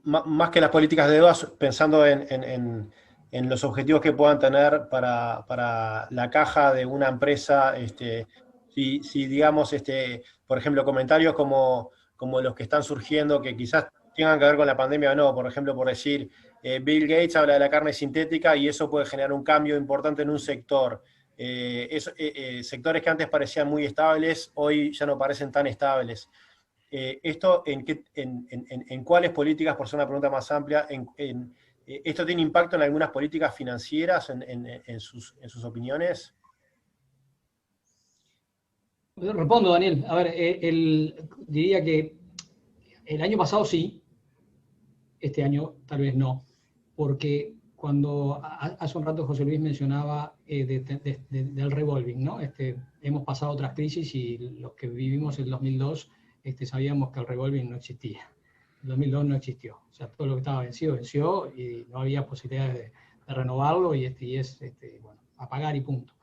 más que las políticas de deuda, pensando en los objetivos que puedan tener para la caja de una empresa, si digamos, por ejemplo, comentarios como los que están surgiendo, que quizás tengan que ver con la pandemia o no, por ejemplo, por decir, Bill Gates habla de la carne sintética y eso puede generar un cambio importante en un sector. Sectores que antes parecían muy estables, hoy ya no parecen tan estables. ¿Esto en cuáles políticas, por ser una pregunta más amplia, esto tiene impacto en algunas políticas financieras, en sus opiniones? Respondo, Daniel. A ver, diría que el año pasado sí, este año tal vez no, porque cuando hace un rato José Luis mencionaba del revolving, ¿no? Hemos pasado otras crisis y los que vivimos en 2002 sabíamos que el revolving no existía. En 2002 no existió. O sea, todo lo que estaba vencido, venció y no había posibilidades de renovarlo y es bueno, apagar y punto.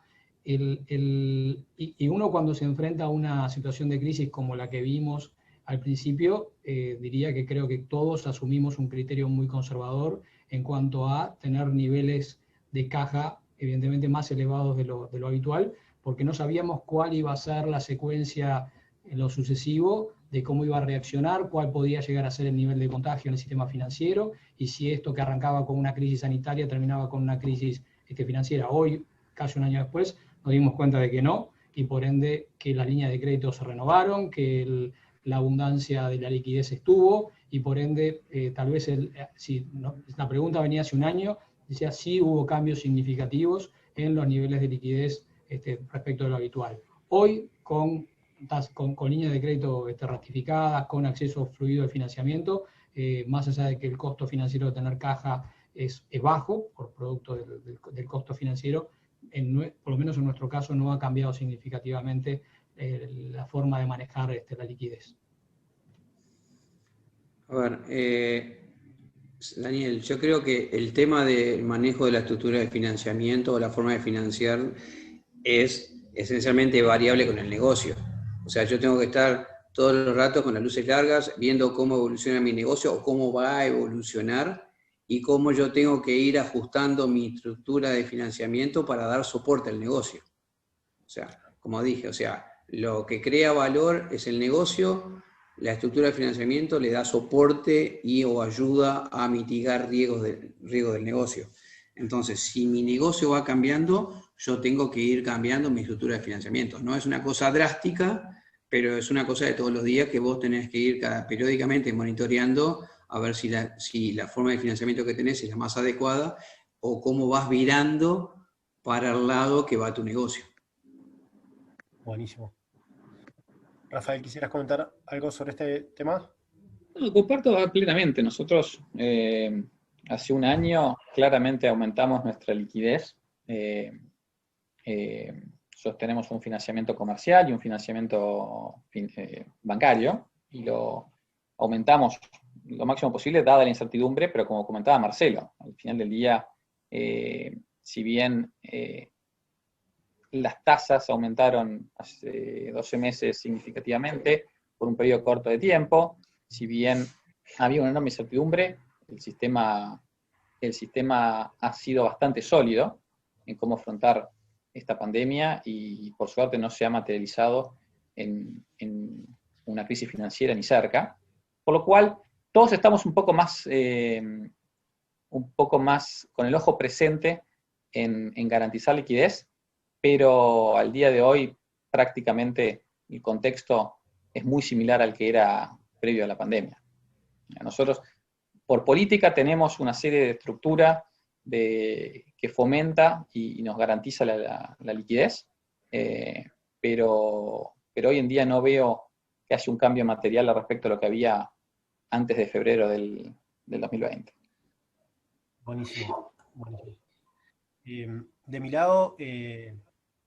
Y uno cuando se enfrenta a una situación de crisis como la que vimos al principio, diría que creo que todos asumimos un criterio muy conservador en cuanto a tener niveles de caja evidentemente más elevados de lo habitual, porque no sabíamos cuál iba a ser la secuencia en lo sucesivo, de cómo iba a reaccionar, cuál podía llegar a ser el nivel de contagio en el sistema financiero, y si esto que arrancaba con una crisis sanitaria terminaba con una crisis financiera. Hoy, casi un año después, nos dimos cuenta de que no, y por ende que las líneas de crédito se renovaron, que la abundancia de la liquidez estuvo, y por ende, tal vez, si la pregunta venía hace un año, decía sí hubo cambios significativos en los niveles de liquidez respecto de lo habitual. Hoy, con líneas de crédito ratificadas, con acceso fluido de financiamiento, más allá de que el costo financiero de tener caja es bajo, por producto del costo financiero, por lo menos en nuestro caso no ha cambiado significativamente la forma de manejar la liquidez. A ver, Daniel, yo creo que el tema del manejo de la estructura de financiamiento o la forma de financiar es esencialmente variable con el negocio. O sea, yo tengo que estar todos los ratos con las luces largas viendo cómo evoluciona mi negocio o cómo va a evolucionar y cómo yo tengo que ir ajustando mi estructura de financiamiento para dar soporte al negocio. O sea, como dije, o sea, lo que crea valor es el negocio, la estructura de financiamiento le da soporte y o ayuda a mitigar riesgos del negocio. Entonces, si mi negocio va cambiando, yo tengo que ir cambiando mi estructura de financiamiento. No es una cosa drástica, pero es una cosa de todos los días que vos tenés que ir periódicamente monitoreando a ver si la forma de financiamiento que tenés es la más adecuada o cómo vas virando para el lado que va tu negocio. Buenísimo. Rafael, ¿quisieras comentar algo sobre este tema? No, comparto plenamente. Nosotros hace un año claramente aumentamos nuestra liquidez. Sostenemos un financiamiento comercial y un financiamiento bancario y lo aumentamos lo máximo posible dada la incertidumbre, pero como comentaba Marcelo, al final del día, si bien las tasas aumentaron hace 12 meses significativamente por un periodo corto de tiempo, si bien había una enorme incertidumbre, el sistema ha sido bastante sólido en cómo afrontar esta pandemia y por suerte no se ha materializado en una crisis financiera ni cerca, por lo cual todos estamos un poco más con el ojo presente en garantizar liquidez, pero al día de hoy prácticamente el contexto es muy similar al que era previo a la pandemia. Nosotros, por política, tenemos una serie de estructura que fomenta y nos garantiza la liquidez. pero hoy en día no veo que haya un cambio material al respecto a lo que había antes de febrero del 2020. Buenísimo, buenísimo. De mi lado,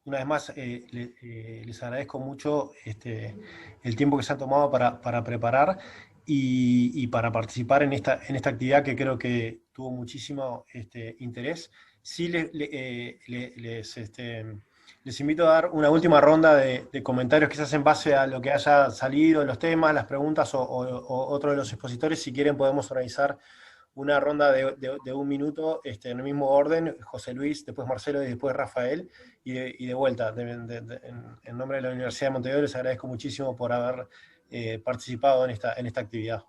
una vez más, les agradezco mucho el tiempo que se han tomado para preparar y para participar en esta actividad que creo que tuvo muchísimo interés. Sí, les invito a dar una última ronda de comentarios, quizás en base a lo que haya salido, los temas, las preguntas o otro de los expositores. Si quieren podemos organizar una ronda de 1 minuto en el mismo orden, José Luis, después Marcelo y después Rafael, y de vuelta, en nombre de la Universidad de Montevideo les agradezco muchísimo por haber participado en esta actividad.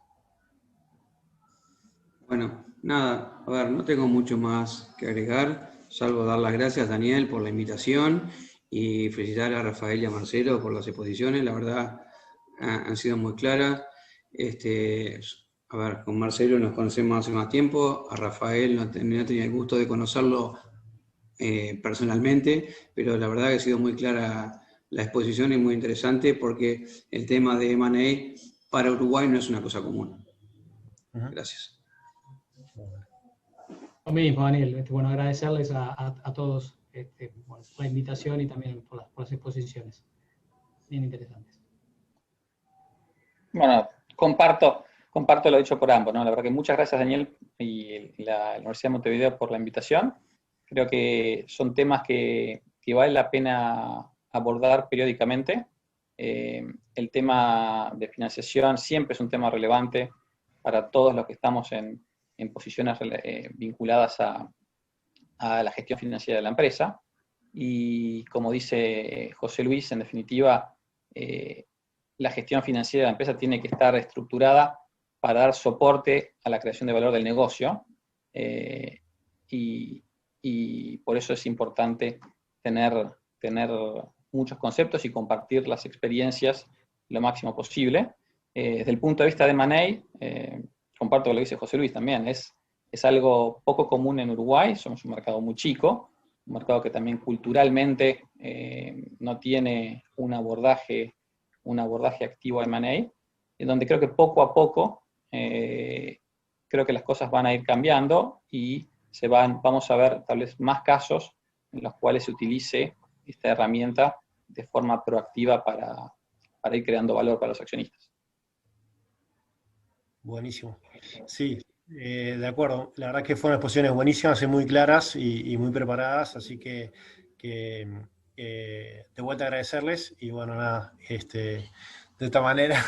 Bueno, nada, a ver, no tengo mucho más que agregar, salvo dar las gracias, Daniel, por la invitación y felicitar a Rafael y a Marcelo por las exposiciones, la verdad han sido muy claras. A ver, con Marcelo nos conocemos hace más tiempo, a Rafael no tenía el gusto de conocerlo personalmente, pero la verdad que ha sido muy clara la exposición y muy interesante porque el tema de M&A para Uruguay no es una cosa común. Gracias. Lo mismo, Daniel. Bueno, agradecerles a todos por la invitación y también por las exposiciones. Bien interesantes. Bueno, comparto lo dicho por ambos, ¿no? La verdad que muchas gracias, Daniel, y la Universidad de Montevideo por la invitación. Creo que son temas que vale la pena abordar periódicamente. El tema de financiación siempre es un tema relevante para todos los que estamos en posiciones vinculadas a la gestión financiera de la empresa. Y como dice José Luis, en definitiva, la gestión financiera de la empresa tiene que estar estructurada para dar soporte a la creación de valor del negocio, y por eso es importante tener muchos conceptos y compartir las experiencias lo máximo posible. Desde el punto de vista de M&A, comparto lo que dice José Luis también, es algo poco común en Uruguay, somos un mercado muy chico, un mercado que también culturalmente no tiene un abordaje activo a M&A, en donde creo que poco a poco creo que las cosas van a ir cambiando y vamos a ver tal vez más casos en los cuales se utilice esta herramienta de forma proactiva para ir creando valor para los accionistas. Buenísimo. Sí, de acuerdo. La verdad que fueron exposiciones buenísimas y muy claras y muy preparadas, así que de vuelta agradecerles y bueno, nada, de esta manera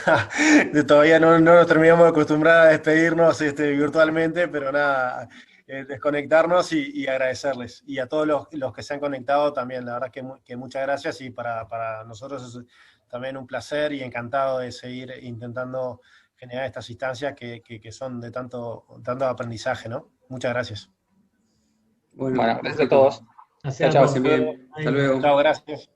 todavía no nos terminamos de acostumbrar a despedirnos virtualmente, pero nada, desconectarnos y agradecerles. Y a todos los que se han conectado también, la verdad que muchas gracias, y para nosotros es también un placer y encantado de seguir intentando generar estas instancias que son de tanto aprendizaje, ¿no? Muchas gracias. Bueno, gracias a todos. Gracias. Chao, bien. Hasta luego. Chao, gracias.